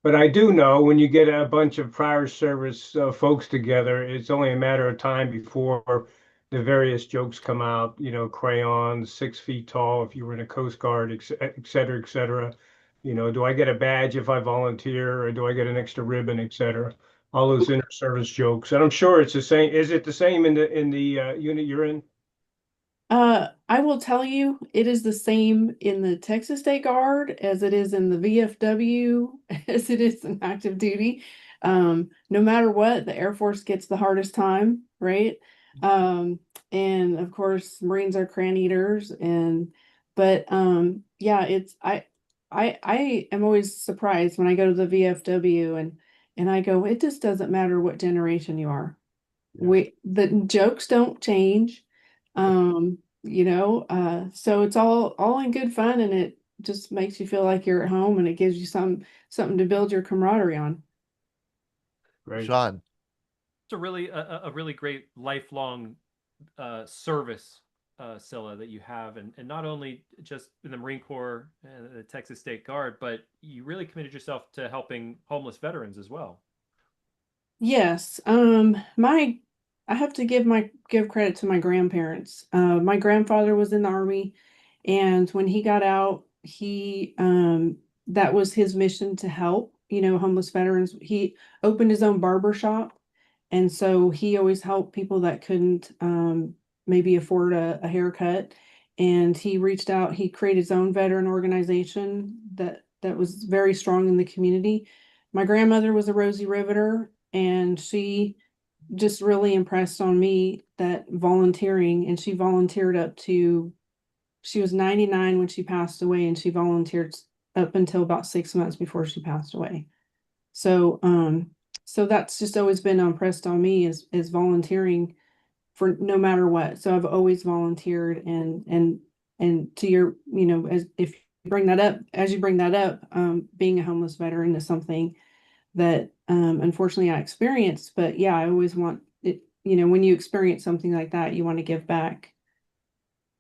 But I do know when you get a bunch of prior service folks together, it's only a matter of time before the various jokes come out, crayons, 6 feet tall if you were in a Coast Guard, et cetera, et cetera. Do I get a badge if I volunteer or do I get an extra ribbon, et cetera? All those inter-service jokes. And I'm sure it's the same. Is it the same in the unit you're in? I will tell you, it is the same in the Texas State Guard as it is in the VFW, as it is in active duty. No matter what, the Air Force gets the hardest time, right? And of course, Marines are crayon eaters, but yeah, I am always surprised when I go to the VFW and I go, it just doesn't matter what generation you are. The jokes don't change. So it's all in good fun, and it just makes you feel like you're at home, and it gives you something to build your camaraderie on. Right. Sean, It's a really great lifelong service, Scylla, that you have, and not only just in the Marine Corps and the Texas State Guard, but you really committed yourself to helping homeless veterans as well. Yes. I have to give credit to my grandparents. My grandfather was in the Army, and when he got out, that was his mission to help, homeless veterans. He opened his own barber shop, and so he always helped people that couldn't maybe afford a haircut. And he reached out, he created his own veteran organization that was very strong in the community. My grandmother was a Rosie Riveter, and she just really impressed on me that volunteering, and she volunteered she was 99 when she passed away, and she volunteered up until about 6 months before she passed away. So that's just always been impressed on me is volunteering for no matter what. So I've always volunteered, and to your, as if you bring that up, being a homeless veteran is something that unfortunately I experienced. But yeah, I always want it, when you experience something like that, you want to give back.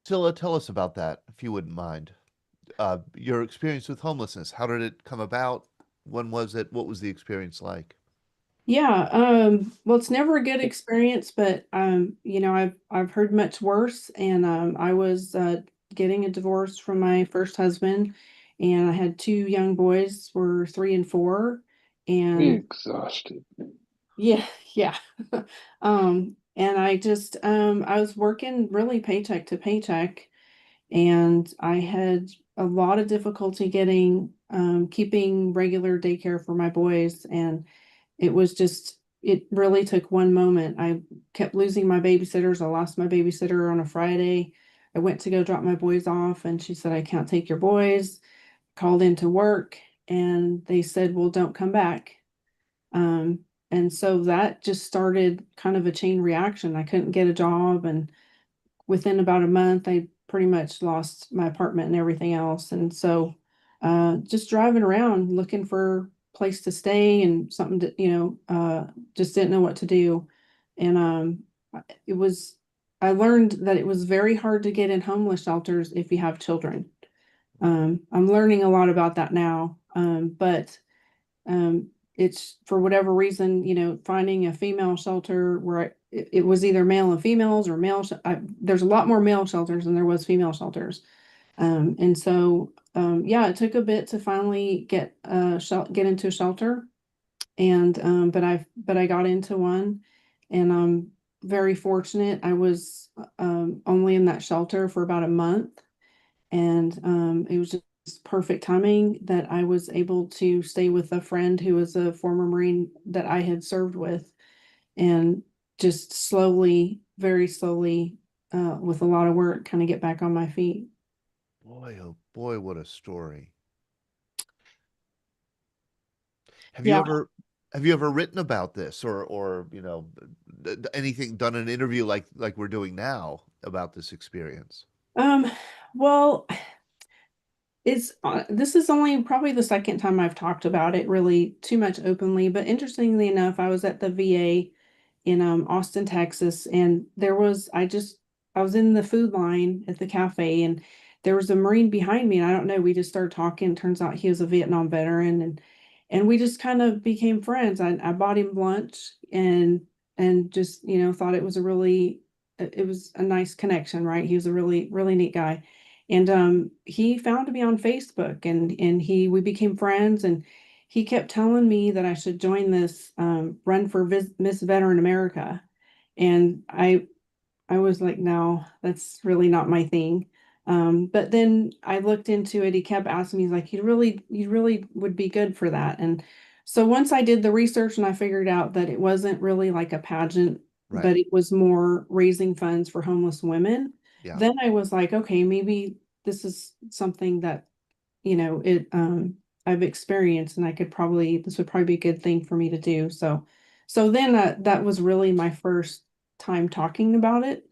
Scylla, tell us about that, if you wouldn't mind. Your experience with homelessness, how did it come about? When was it? What was the experience like? Yeah, well, it's never a good experience, but I've heard much worse, and I was getting a divorce from my first husband, and I had two young boys, were 3 and 4, and Exhausted. yeah, yeah. And I was working really paycheck to paycheck, and I had a lot of difficulty keeping regular daycare for my boys, and it really took one moment. I kept losing my babysitters. I lost my babysitter on a Friday. I went to go drop my boys off, and she said, I can't take your boys. Called into work, and they said, well, don't come back. And so that just started kind of a chain reaction. I couldn't get a job, and within about a month, I pretty much lost my apartment and everything else. And so just driving around looking for place to stay and something to, just didn't know what to do. And it was, I learned that it was very hard to get in homeless shelters if you have children. I'm learning a lot about that now. But it's for whatever reason, finding a female shelter where it was either male and females or there's a lot more male shelters than there was female shelters. And so, yeah, it took a bit to finally get into a shelter, and but I got into one, and I'm very fortunate. I was only in that shelter for about a month, and it was just perfect timing that I was able to stay with a friend who was a former Marine that I had served with, and just slowly, very slowly, with a lot of work, kind of get back on my feet. Boy, oh boy, what a story. Have you Yeah. ever written about this, or anything, done an interview like we're doing now about this experience? Well, this is only probably the second time I've talked about it really too much openly, but interestingly enough, I was at the VA in Austin, Texas, and I was in the food line at the cafe, and there was a Marine behind me, and I don't know, we just started talking. Turns out he was a Vietnam veteran, and we just kind of became friends. I bought him lunch, and just, thought it was a nice connection, right? He was a really, really neat guy. And he found me on Facebook, and we became friends, and he kept telling me that I should join this run for Miss Veteran America. And I was like, no, that's really not my thing. But then I looked into it. He kept asking me, he's like, you really would be good for that. And so once I did the research and I figured out that it wasn't really like a pageant, Right. but it was more raising funds for homeless women, Yeah. then I was like, okay, maybe this is something that, I've experienced, and this would probably be a good thing for me to do. So then that was really my first time talking about it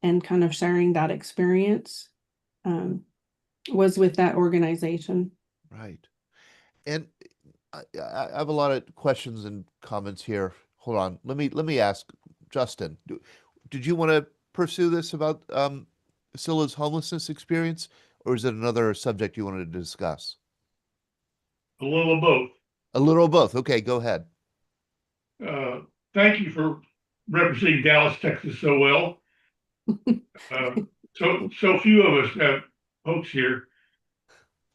and kind of sharing that experience, um, was with that organization. Right. And I have a lot of questions and comments here. Hold on. Let me ask Justin. Did you want to pursue this about Scylla's homelessness experience, or is it another subject you wanted to discuss? A little of both. A little of both. Okay, go ahead. Thank you for representing Dallas, Texas so well. So few of us have folks here.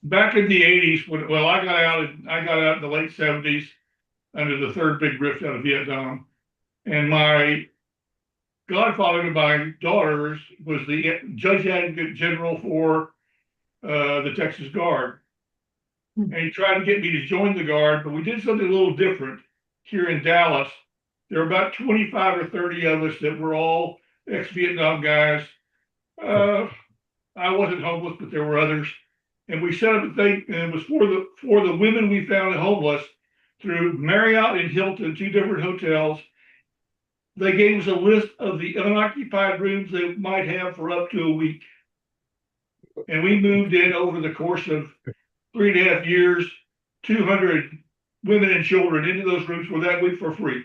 Back in the 80s, I got out in the late 70s under the third big rift out of Vietnam. And my godfather to my daughters was the Judge Advocate General for the Texas Guard. And he tried to get me to join the Guard, but we did something a little different here in Dallas. There were about 25 or 30 of us that were all ex-Vietnam guys. I wasn't homeless, but there were others. And we set up a thing, and it was for the women we found homeless through Marriott and Hilton, two different hotels. They gave us a list of the unoccupied rooms they might have for up to a week. And we moved in over the course of 3.5 years, 200 women and children into those rooms for that week for free.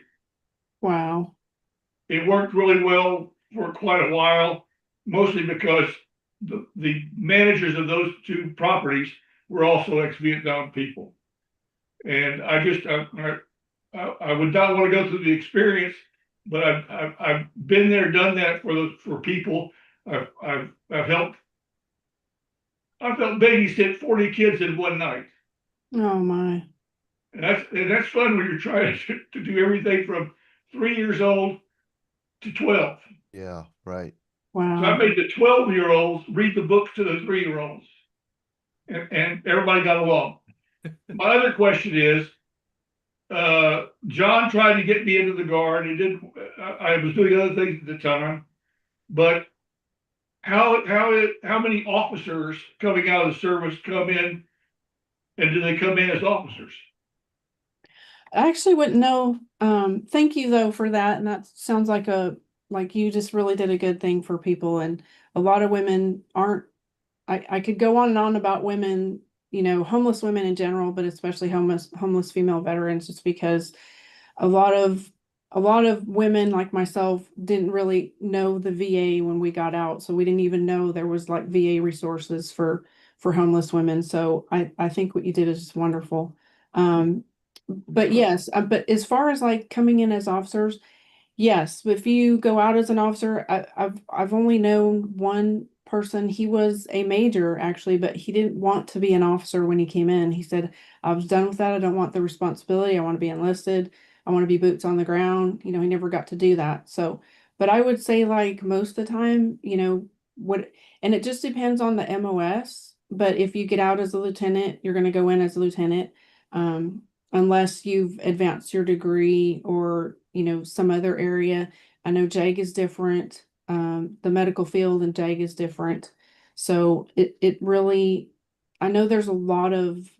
Wow. It worked really well for quite a while, mostly because the managers of those two properties were also ex-Vietnam people. And I would not want to go through the experience, but I've been there, done that for people. I've helped babysit 40 kids in one night. Oh my. And that's fun when you're trying to do everything from 3 years old to 12. Yeah, right. Wow. So I made the 12-year-olds read the books to the 3-year-olds, and everybody got along. My other question is, John tried to get me into the Guard. He didn't. I was doing other things at the time, but how many officers coming out of the service come in, and do they come in as officers? I actually wouldn't know. Thank you though for that. And that sounds like you just really did a good thing for people. And a lot of women aren't, I could go on and on about women, homeless women in general, but especially homeless female veterans, just because a lot of women like myself didn't really know the VA when we got out. So we didn't even know there was like VA resources for homeless women. So I think what you did is just wonderful. But yes, but as far as like coming in as officers, yes, if you go out as an officer, I've only known one person, he was a major actually, but he didn't want to be an officer when he came in. He said, I was done with that. I don't want the responsibility. I want to be enlisted. I want to be boots on the ground. You know, he never got to do that. So, but I would say like most of the time, you know, and it just depends on the MOS. But if you get out as a lieutenant, you're going to go in as a lieutenant. Unless you've advanced your degree or, you know, some other area. I know JAG is different. The medical field and JAG is different. So it really, I know there's a lot of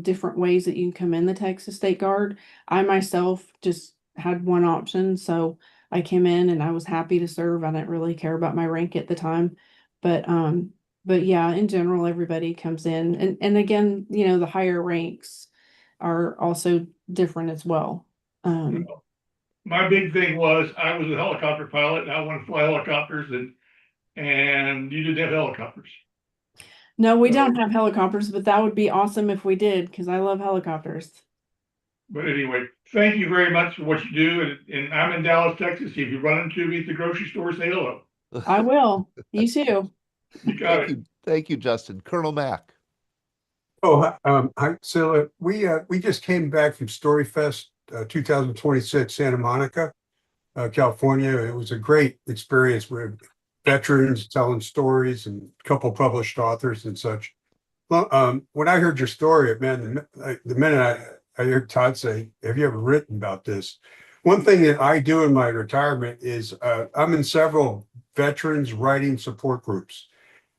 different ways that you can come in the Texas State Guard. I myself just had one option. So I came in and I was happy to serve. I didn't really care about my rank at the time. But yeah, in general, everybody comes in. And again, you know, the higher ranks are also different as well. My big thing was I was a helicopter pilot and I wanted to fly helicopters and you didn't have helicopters. No, we don't have helicopters, but that would be awesome if we did, because I love helicopters. But anyway, thank you very much for what you do. And I'm in Dallas, Texas. If you run into me at the grocery store, say hello. I will. You too. You got it. Thank you, Justin. Colonel Mack. Oh, hi, Cyla. We just came back from StoryFest 2026, Santa Monica, California. It was a great experience with veterans telling stories and a couple published authors and such. Well, when I heard your story, man, the minute I heard Todd say, "Have you ever written about this?" One thing that I do in my retirement is I'm in several veterans writing support groups.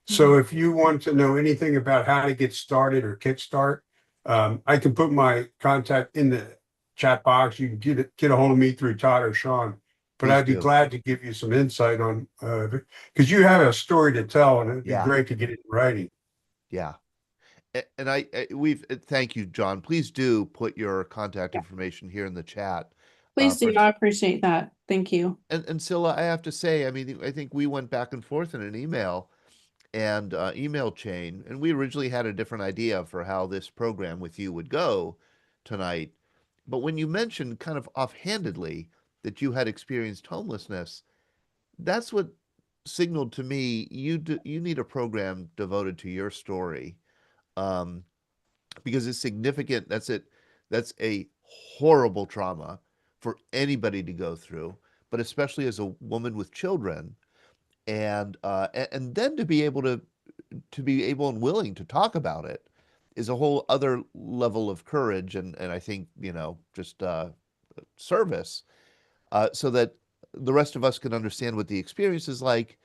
So if you want to know anything about how to get started or kickstart, I can put my contact in the chat box. You can get a hold of me through Todd or Sean. But Please I'd be do. glad to give you some insight on because you have a story to tell, and it'd be Yeah. great to get it in writing. Yeah. And thank you, John. Please do put your contact information here in the chat. Please do. I appreciate that. Thank you. And Scylla, I have to say, I mean, I think we went back and forth in an email and email chain, and we originally had a different idea for how this program with you would go tonight. But when you mentioned kind of offhandedly that you had experienced homelessness, that's what signaled to me you need a program devoted to your story, because it's significant. That's it. That's a horrible trauma for anybody to go through, but especially as a woman with children, and then to be able and willing to talk about it is a whole other level of courage and I think, you know, just service, so that the rest of us can understand what the experience is like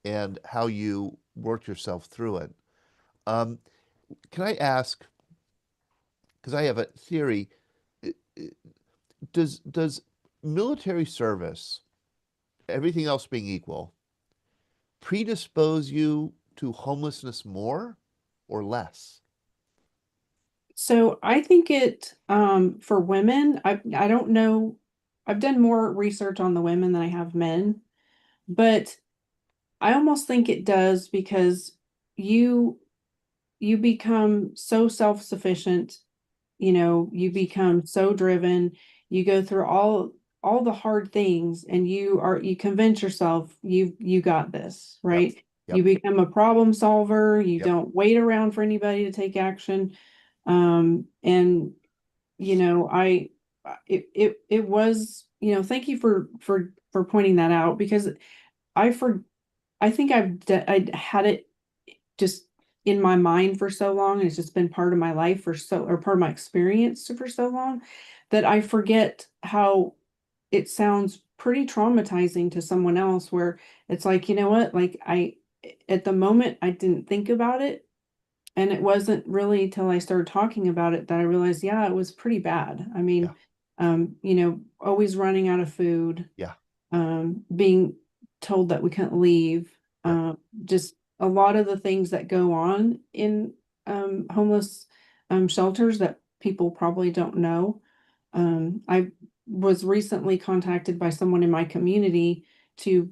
and how you work yourself through it. Can I ask, because I have a theory, does military service, everything else being equal, predispose you to homelessness more or less? So I think it for women, I don't know. I've done more research on the women than I have men, but I almost think it does because you become so self-sufficient, you know, you become so driven, you go through all the hard things and you convince yourself you got this, right? Yep. You become a problem solver, you Yep. don't wait around for anybody to take action. And you know, it was, you know, thank you for pointing that out, because I think I had it just in my mind for so long, and it's just been part of my life or part of my experience for so long that I forget how it sounds pretty traumatizing to someone else, where it's like, you know what, like at the moment I didn't think about it. And it wasn't really till I started talking about it that I realized, yeah, it was pretty bad. I mean, you know, always running out of food. Yeah. Being told that we couldn't leave. Just a lot of the things that go on in homeless shelters that people probably don't know. I was recently contacted by someone in my community to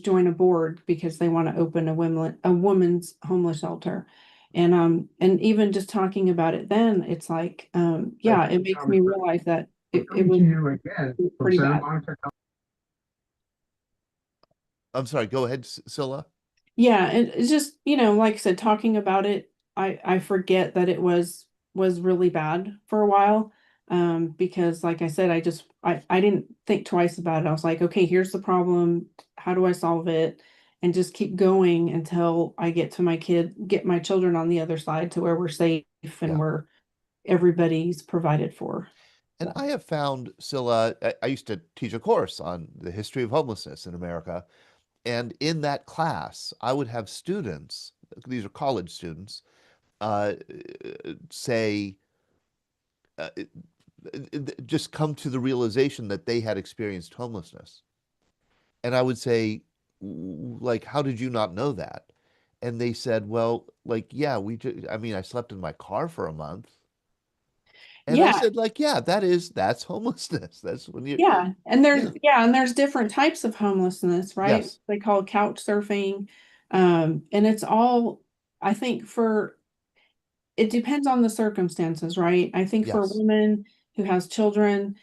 join a board because they want to open a women's homeless shelter. And even just talking about it then, it's like, yeah, it makes me realize that it was pretty bad. I'm sorry, go ahead, Scylla. Yeah, it's just, like I said, talking about it, I forget that it was really bad for a while. Because like I said, I didn't think twice about it. I was like, okay, here's the problem. How do I solve it? And just keep going until I get my children on the other side to where we're safe and Yeah. where everybody's provided for. And I have found, Scylla, I used to teach a course on the history of homelessness in America. And in that class, I would have students, these are college students, uh, say, uh, just come to the realization that they had experienced homelessness. And I would say, like, how did you not know that? And they said, well, like, yeah, I mean, I slept in my car for a month. And I Yeah, said, like, yeah, that's homelessness. That's when you, yeah. yeah, And there's different types of homelessness, right? yes, They call couch surfing. And it's all, I think it depends on the circumstances, right? I think for a yes, woman who has children,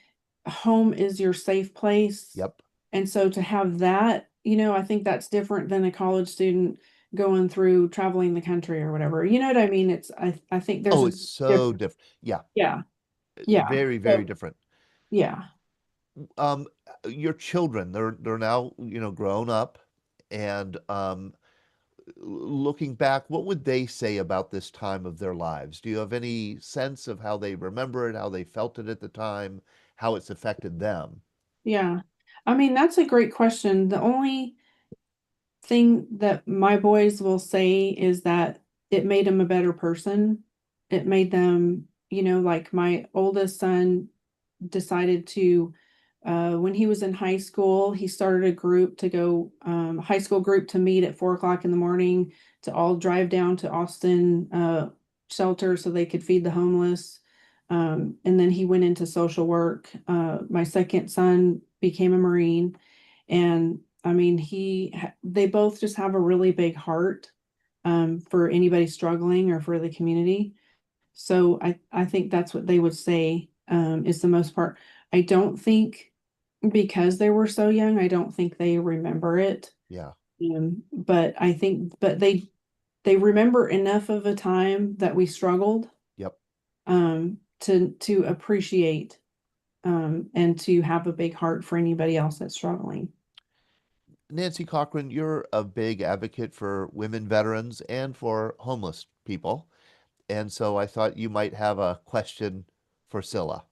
home is your safe place. yep. And so to have that, I think that's different than a college student going through traveling the country or whatever. You know what I mean? I think there's Oh, a it's so different, different. Yeah, yeah, yeah. very, very So, different. yeah. Um, your children, they're now, grown up, and looking back, what would they say about this time of their lives? Do you have any sense of how they remember it, how they felt it at the time, how it's affected them? Yeah. I mean, that's a great question. The only thing that my boys will say is that it made them a better person. It made them, like my oldest son decided to, when he was in high school, he started a group to go, high school group to meet at 4 o'clock in the morning to all drive down to Austin shelter so they could feed the homeless. And then he went into social work. My second son became a Marine. And I mean, they both just have a really big heart for anybody struggling or for the community. So I think that's what they would say is the most part. I don't think because they were so young, I don't think they remember it. Yeah, But I think, but they remember enough of a time that we struggled yep. to appreciate and to have a big heart for anybody else that's struggling. Nancy Cochran, you're a big advocate for women veterans and for homeless people. And so I thought you might have a question for Scylla.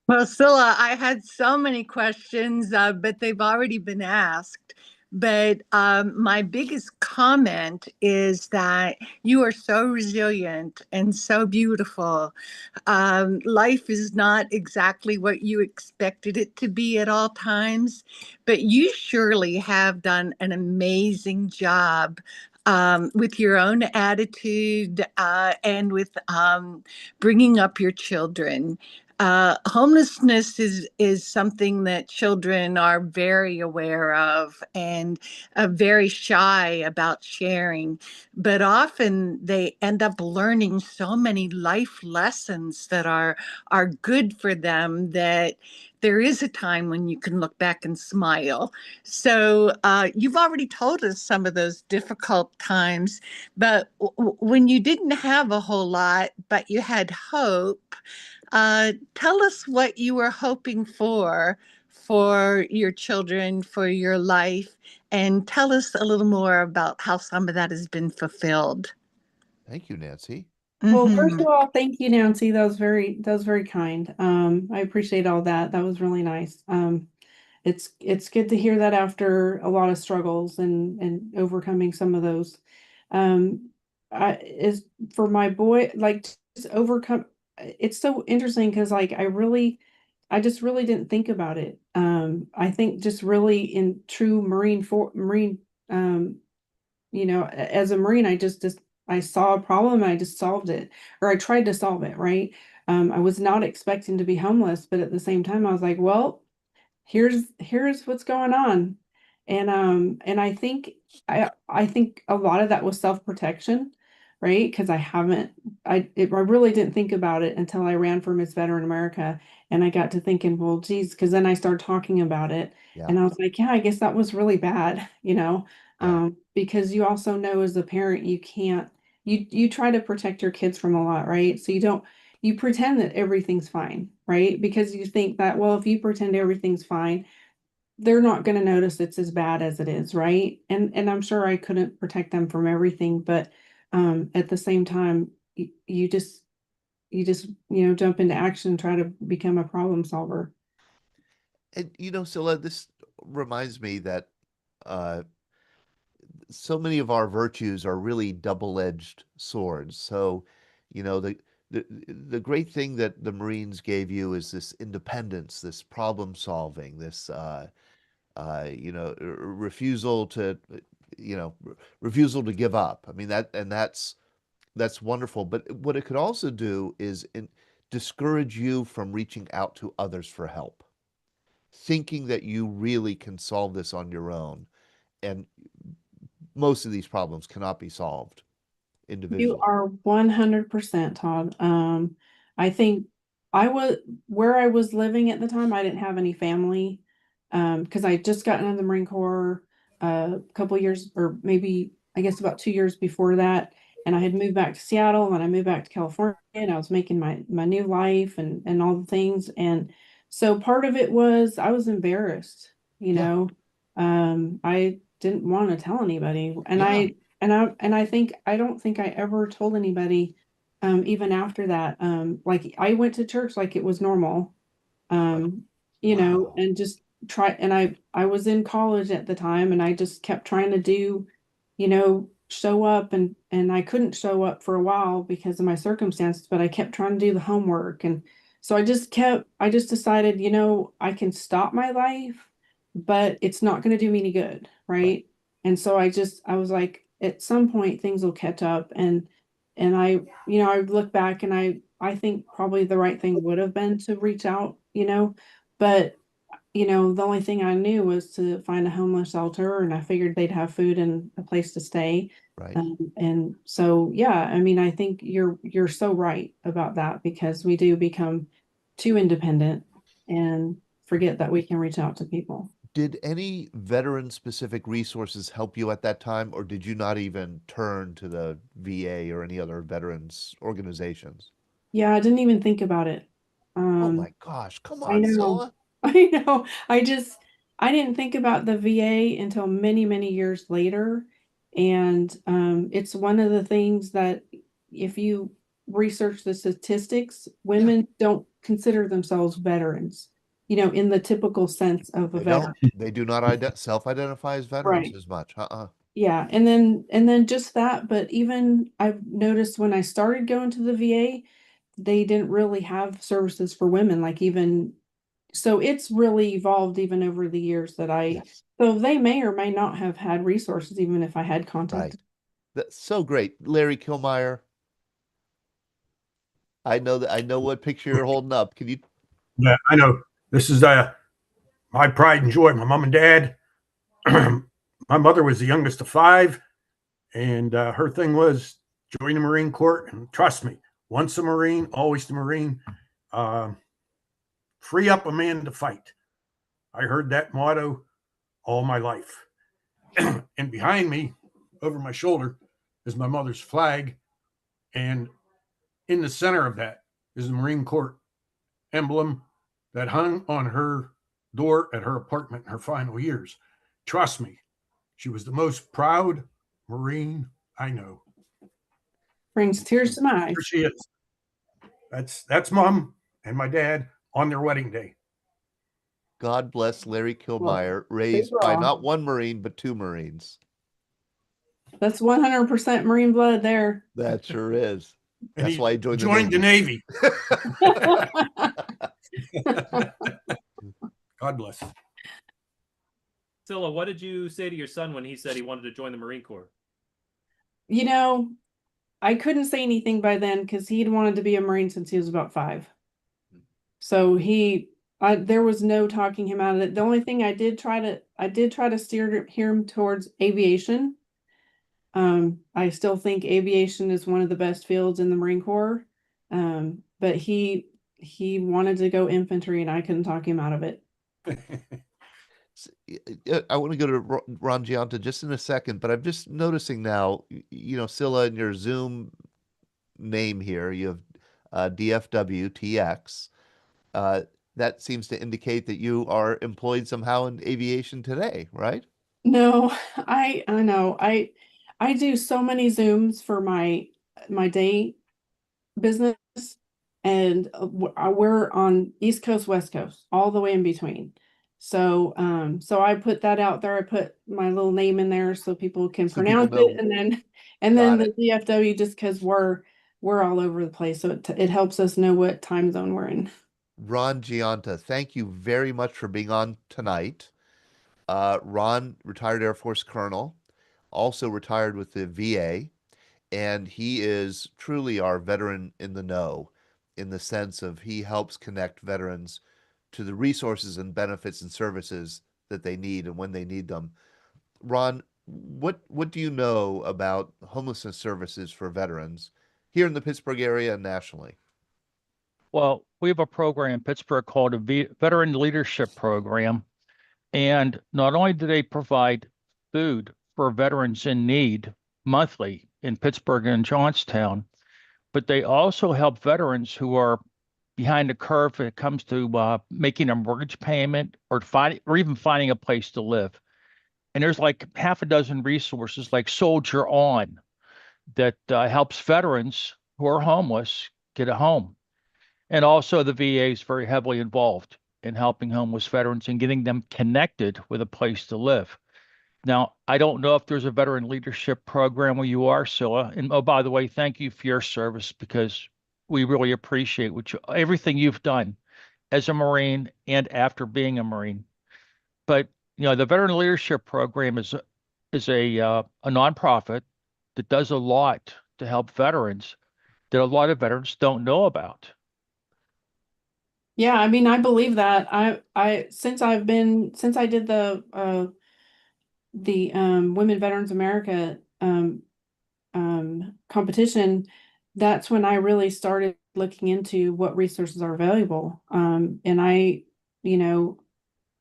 Well, Scylla, I had so many questions, but they've already been asked. But my biggest comment is that you are so resilient and so beautiful. Life is not exactly what you expected it to be at all times, but you surely have done an amazing job with your own attitude and with bringing up your children. Homelessness is something that children are very aware of and very shy about sharing, but often they end up learning so many life lessons that are good for them that there is a time when you can look back and smile. So you've already told us some of those difficult times, but when you didn't have a whole lot, but you had hope, tell us what you were hoping for your children, for your life, and tell us a little more about how some of that has been fulfilled. Thank you, Nancy. Well, first Mhm. of all, thank you, Nancy. That was very kind. I appreciate all that. That was really nice. It's good to hear that after a lot of struggles and overcoming some of those. I is for my boy, like just overcome. It's so interesting because like I just really didn't think about it. I think just really in true Marine um as a Marine, I just I saw a problem and I just solved it, or I tried to solve it, right? I was not expecting to be homeless, but at the same time, I was like, well, here's what's going on. And I think a lot of that was self-protection, right? Because I really didn't think about it until I ran for Miss Veteran America, and I got to thinking, well, geez, because then I started talking about it, Yeah. and I was like, yeah, I guess that was really bad, Because you also know as a parent, you can't, you try to protect your kids from a lot, right? So you pretend that everything's fine, right? Because you think that, well, if you pretend everything's fine, they're not going to notice it's as bad as it is, right? And I'm sure I couldn't protect them from everything, but at the same time, you just jump into action and try to become a problem solver. And Scylla, this reminds me that uh, so many of our virtues are really double-edged swords. So, the great thing that the Marines gave you is this independence, this problem solving, this refusal to refusal to give up. I mean that's wonderful. But what it could also do is discourage you from reaching out to others for help, thinking that you really can solve this on your own. And most of these problems cannot be solved You individually. are 100%, Todd. I think where I was living at the time, I didn't have any family, because I just got into the Marine Corps a couple years, or maybe I guess about 2 years before that. And I had moved back to Seattle, and I moved back to California, and I was making my new life and all the things. And so part of it was I was embarrassed, Yeah. I didn't want to tell anybody. And Yeah. I don't think I ever told anybody, even after that. Like I went to church like it was normal, um, Wow. and just and I was in college at the time, and I just kept trying to do, show up, and I couldn't show up for a while because of my circumstances, but I kept trying to do the homework. And so I just decided, I can stop my life, but it's not going to do me any good, Right. right? And so I was like, at some point things will catch up. And I look back, and I think probably the right thing would have been to reach out, but the only thing I knew was to find a homeless shelter, and I figured they'd have food and a place to stay. Right. And so, yeah, I mean, I think you're so right about that, because we do become too independent and forget that we can reach out to people. Did any veteran specific resources help you at that time, or did you not even turn to the VA or any other veterans organizations? Yeah, I didn't even think about it. Oh Um, my gosh, come I on, know. Scylla. I know. I didn't think about the VA until many, many years later. And it's one of the things that, if you research the statistics, Yeah, women don't consider themselves veterans, in the typical sense of a they veteran. don't. They do not self-identify as veterans Right. as much. Yeah. And then just that, but even I've noticed when I started going to the VA, they didn't really have services for women, like even so it's really evolved even over the years Yes. so they may or may not have had resources even if I had Right. contacted. That's so great. Larry Kilmeyer, I know what picture you're holding up. Can you Yeah, I know. This is my pride and joy. My mom and dad. My mother was the youngest of five, and her thing was join the Marine Corps. And trust me, once a Marine, always the Marine. Uh, Free up a man to fight. I heard that motto all my life. And behind me, over my shoulder, is my mother's flag, and in the center of that is the Marine Corps emblem that hung on her door at her apartment in her final years. Trust me, she was the most proud Marine I know. Brings tears to my Here eyes. she is. That's mom and my dad on their wedding day. God bless Larry Well, Kilmeyer, these raised are by all not one Marine, but two Marines. that's 100% Marine blood there. That sure is. And That's he why I joined joined the Navy. God bless. Scylla, what did you say to your son when he said he wanted to join the Marine Corps? I couldn't say anything by then because he'd wanted to be a Marine since he was about 5. So there was no talking him out of it. The only thing I did try to steer him towards aviation. I still think aviation is one of the best fields in the Marine Corps. But he wanted to go infantry, and I couldn't talk him out of it. I want to go to Ron Gianta just in a second, but I'm just noticing now, Scylla, in your Zoom name here, you have DFWTX. That seems to indicate that you are employed somehow in aviation today, right? No, I know. I do so many Zooms for my day business, and we're on East Coast, West Coast, all the way in between. So so I put that out there. I put my little name in there so people can So people pronounce it, know. and then Got the it. DFW, just because we're all over the place, so it helps us know what time zone we're in. Ron Gianta, thank you very much for being on tonight. Ron, retired Air Force colonel, also retired with the VA, and he is truly our veteran in the know, in the sense of he helps connect veterans to the resources and benefits and services that they need and when they need them. Ron, what do you know about homelessness services for veterans here in the Pittsburgh area and nationally? Well, we have a program in Pittsburgh called a Veteran Leadership Program. And not only do they provide food for veterans in need monthly in Pittsburgh and Johnstown, but they also help veterans who are behind the curve when it comes to making a mortgage payment or even finding a place to live. And there's like half a dozen resources like Soldier On that helps veterans who are homeless get a home. And also the VA is very heavily involved in helping homeless veterans and getting them connected with a place to live. Now, I don't know if there's a veteran leadership program where you are, Scylla. And oh, by the way, thank you for your service because we really appreciate everything you've done as a Marine and after being a Marine. But the veteran leadership program is a nonprofit that does a lot to help veterans that a lot of veterans don't know about. Yeah, I mean, I believe that. Since I did the Women Veterans America competition, that's when I really started looking into what resources are available. And I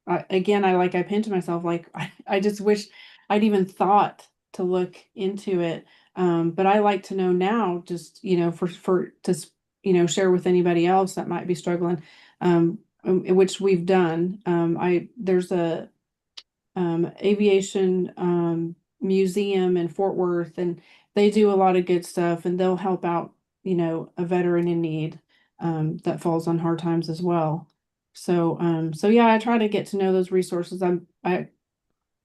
pinch myself, like I just wish I'd even thought to look into it. But I like to know now, just share with anybody else that might be struggling, which we've done. There's a aviation museum in Fort Worth, and they do a lot of good stuff, and they'll help out, a veteran in need that falls on hard times as well. So yeah, I try to get to know those resources. I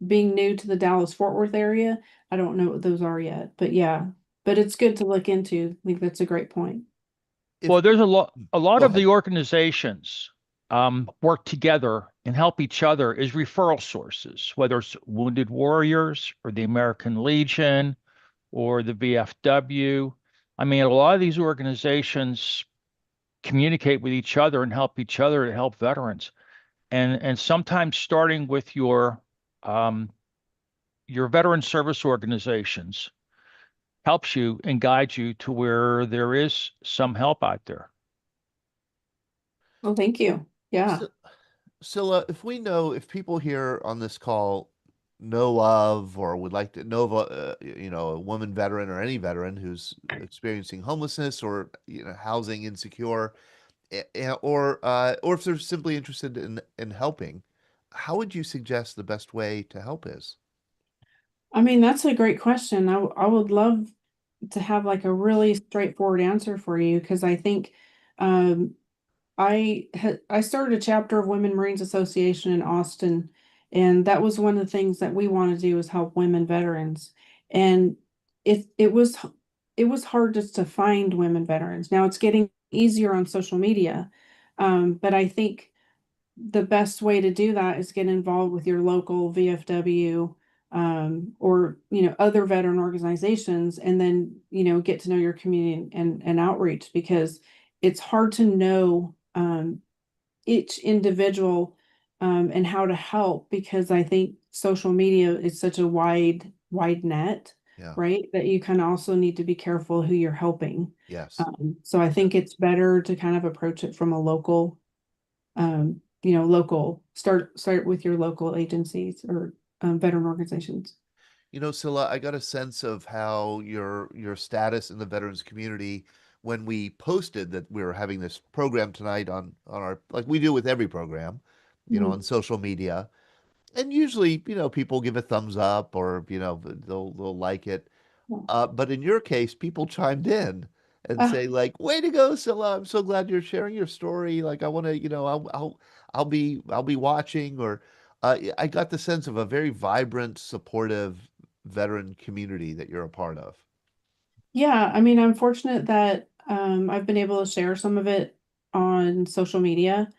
being new to the Dallas Fort Worth area, I don't know what those are yet, but yeah, but it's good to look into. I think that's a great point. Well, there's a lot Go of ahead. the organizations work together and help each other as referral sources, whether it's Wounded Warriors or the American Legion or the VFW. I mean, a lot of these organizations communicate with each other and help each other to help veterans. And sometimes starting with your veteran service organizations helps you and guides you to where there is some help out there. Well, thank you. Yeah. Scylla, if people here on this call know of or would like to know of a woman veteran or any veteran who's experiencing homelessness or housing insecure, or if they're simply interested in helping, how would you suggest the best way to help is? I mean, that's a great question. I would love to have like a really straightforward answer for you, because I think um, I started a chapter of Women Marines Association in Austin, and that was one of the things that we want to do is help women veterans. And it was hard just to find women veterans. Now it's getting easier on social media, but I think the best way to do that is get involved with your local VFW, or other veteran organizations, and then get to know your community and outreach, because it's hard to know each individual and how to help, because I think social media is such a wide net, Yeah. right? That you kind of also need to be careful who you're helping. Yes. So I think it's better to kind of approach it from a local local, start with your local agencies or veteran organizations. Scylla, I got a sense of how your status in the veterans community when we posted that we were having this program tonight on our, like we do with every program, on social media. And usually, people give a thumbs up or, they'll like it. But in your case, people chimed in and say like, "Way to go, Scylla! I'm so glad you're sharing your story. Like, I want to, I'll be watching." Or I got the sense of a very vibrant, supportive veteran community that you're a part of. Yeah, I mean, I'm fortunate that I've been able to share some of it on social media,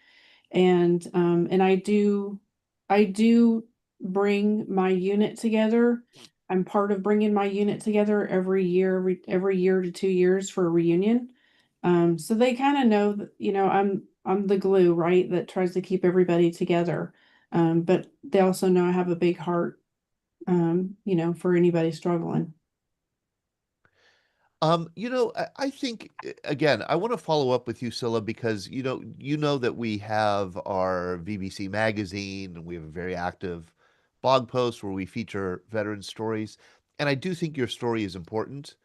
and I do bring my unit together. I'm part of bringing my unit together every year to 2 years for a reunion. So they kind of know that, I'm the glue, right, that tries to keep everybody together. But they also know I have a big heart, for anybody struggling. I think again, I want to follow up with you, Scylla, because you know that we have our VBC magazine and we have a very active blog post where we feature veteran stories. And I do think your story is important,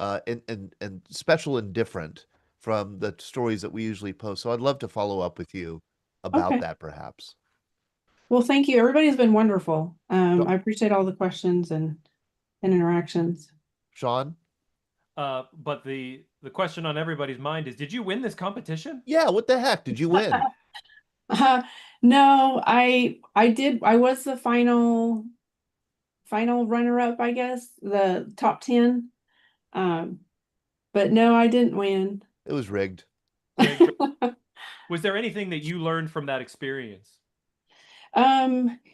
and special and different from the stories that we usually post. So I'd love to follow up with you about Okay. that, perhaps. Well, thank you. Everybody's been wonderful. Sha- I appreciate all the questions and interactions. Sean? But the question on everybody's mind is, did you win this competition? Yeah, what the heck? Did you win? No, I did. I was the final runner-up, I guess, the top 10. Um, but no, I didn't win. It was rigged. Was there anything that you learned from that experience?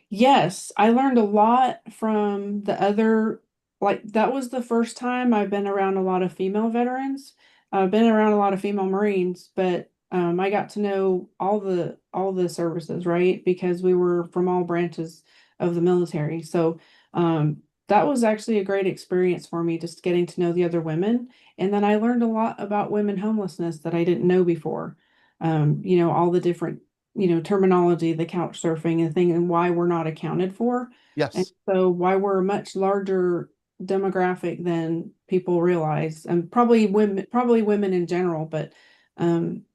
Yes, I learned a lot from the other, like that was the first time I've been around a lot of female veterans. I've been around a lot of female Marines, but I got to know all the services, right? Because we were from all branches of the military. So that was actually a great experience for me, just getting to know the other women. And then I learned a lot about women homelessness that I didn't know before. All the different terminology, the couch surfing and thing, and why we're not accounted for. And Yes. so why we're a much larger demographic than people realize, and probably women in general, but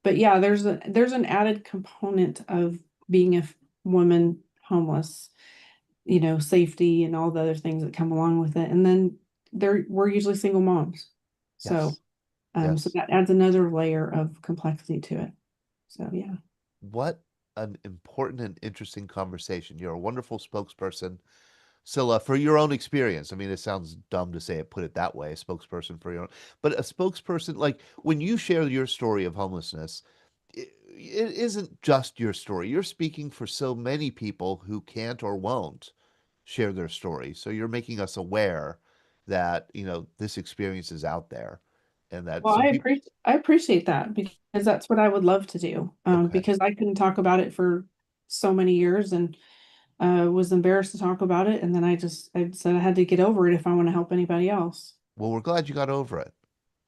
yeah, there's an added component of being a woman homeless, safety and all the other things that come along with it. And then we're usually single moms. So Yes. so Yes. that adds another layer of complexity to it. So yeah. What an important and interesting conversation. You're a wonderful spokesperson, Scylla, for your own experience. I mean, it sounds dumb to say it, put it that way, a spokesperson for your own, but a spokesperson, like when you share your story of homelessness, it isn't just your story. You're speaking for so many people who can't or won't share their story. So you're making us aware that, this experience is out there and that Well, some people, I appreciate that because that's what I would love to do. okay. Because I couldn't talk about it for so many years and was embarrassed to talk about it, and then I said I had to get over it if I want to help anybody else. Well, we're glad you got over it.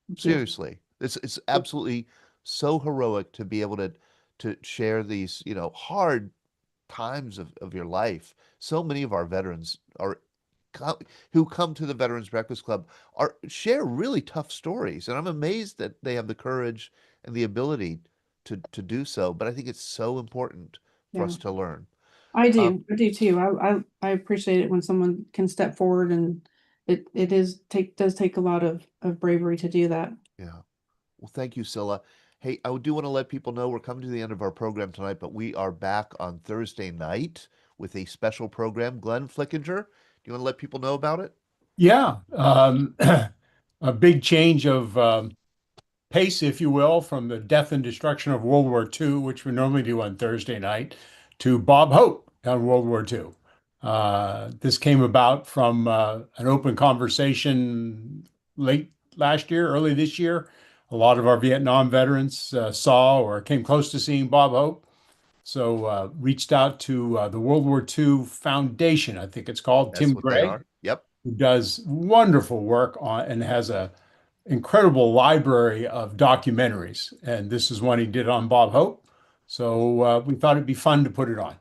Thank you. Seriously, it's absolutely so heroic to be able to share these, hard times of your life. So many of our veterans are who come to the Veterans Breakfast Club are share really tough stories, and I'm amazed that they have the courage and the ability to do so. But I think it's so important for Yeah, us to learn. I do too. I appreciate it when someone can step forward, and does take a lot of bravery to do that. Yeah. Well, thank you, Scylla. Hey, I do want to let people know we're coming to the end of our program tonight, but we are back on Thursday night with a special program. Glenn Flickinger, do you want to let people know about it? Yeah, a big change of pace, if you will, from the death and destruction of World War II, which we normally do on Thursday night, to Bob Hope on World War II. This came about from an open conversation late last year, early this year. A lot of our Vietnam veterans saw or came close to seeing Bob Hope. So reached out to the World War II Foundation, I think it's called, That's Tim what they Gray, are. Yep. who does wonderful work on and has a incredible library of documentaries. And this is one he did on Bob Hope. So we thought it'd be fun to put it on.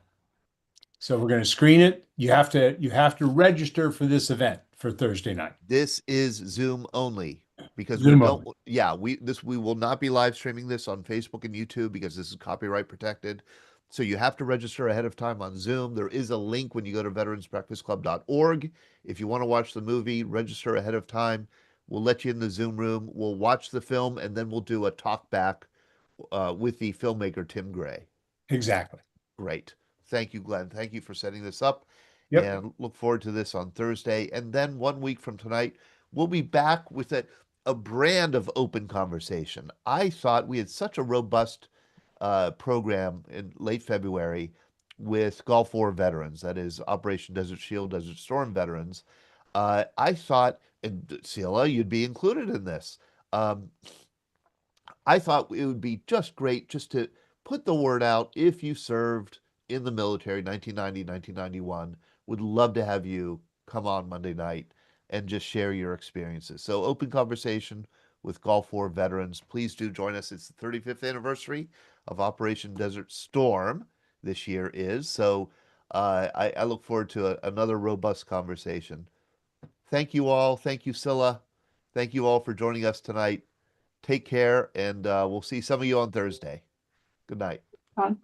So we're going to screen it. You have to register for this event for Thursday night. This is Zoom only because Zoom we don't. only. Yeah, we will not be live streaming this on Facebook and YouTube because this is copyright protected. So you have to register ahead of time on Zoom. There is a link when you go to veteransbreakfastclub.org. If you want to watch the movie, register ahead of time. We'll let you in the Zoom room. We'll watch the film and then we'll do a talk back with the filmmaker Tim Gray. Exactly. Great. Thank you, Glenn. Thank you for setting this up. Yep. And look forward to this on Thursday. And then 1 week from tonight, we'll be back with a brand of open conversation. I thought we had such a robust program in late February with Gulf War veterans, that is Operation Desert Shield, Desert Storm veterans. I thought, and Cyla, you'd be included in this. I thought it would be just great just to put the word out if you served in the military, 1990, 1991. Would love to have you come on Monday night and just share your experiences. So open conversation with Gulf War veterans. Please do join us. It's the 35th anniversary of Operation Desert Storm this year is. So I look forward to another robust conversation. Thank you all. Thank you, Cyla. Thank you all for joining us tonight. Take care, and we'll see some of you on Thursday. Good night. Todd.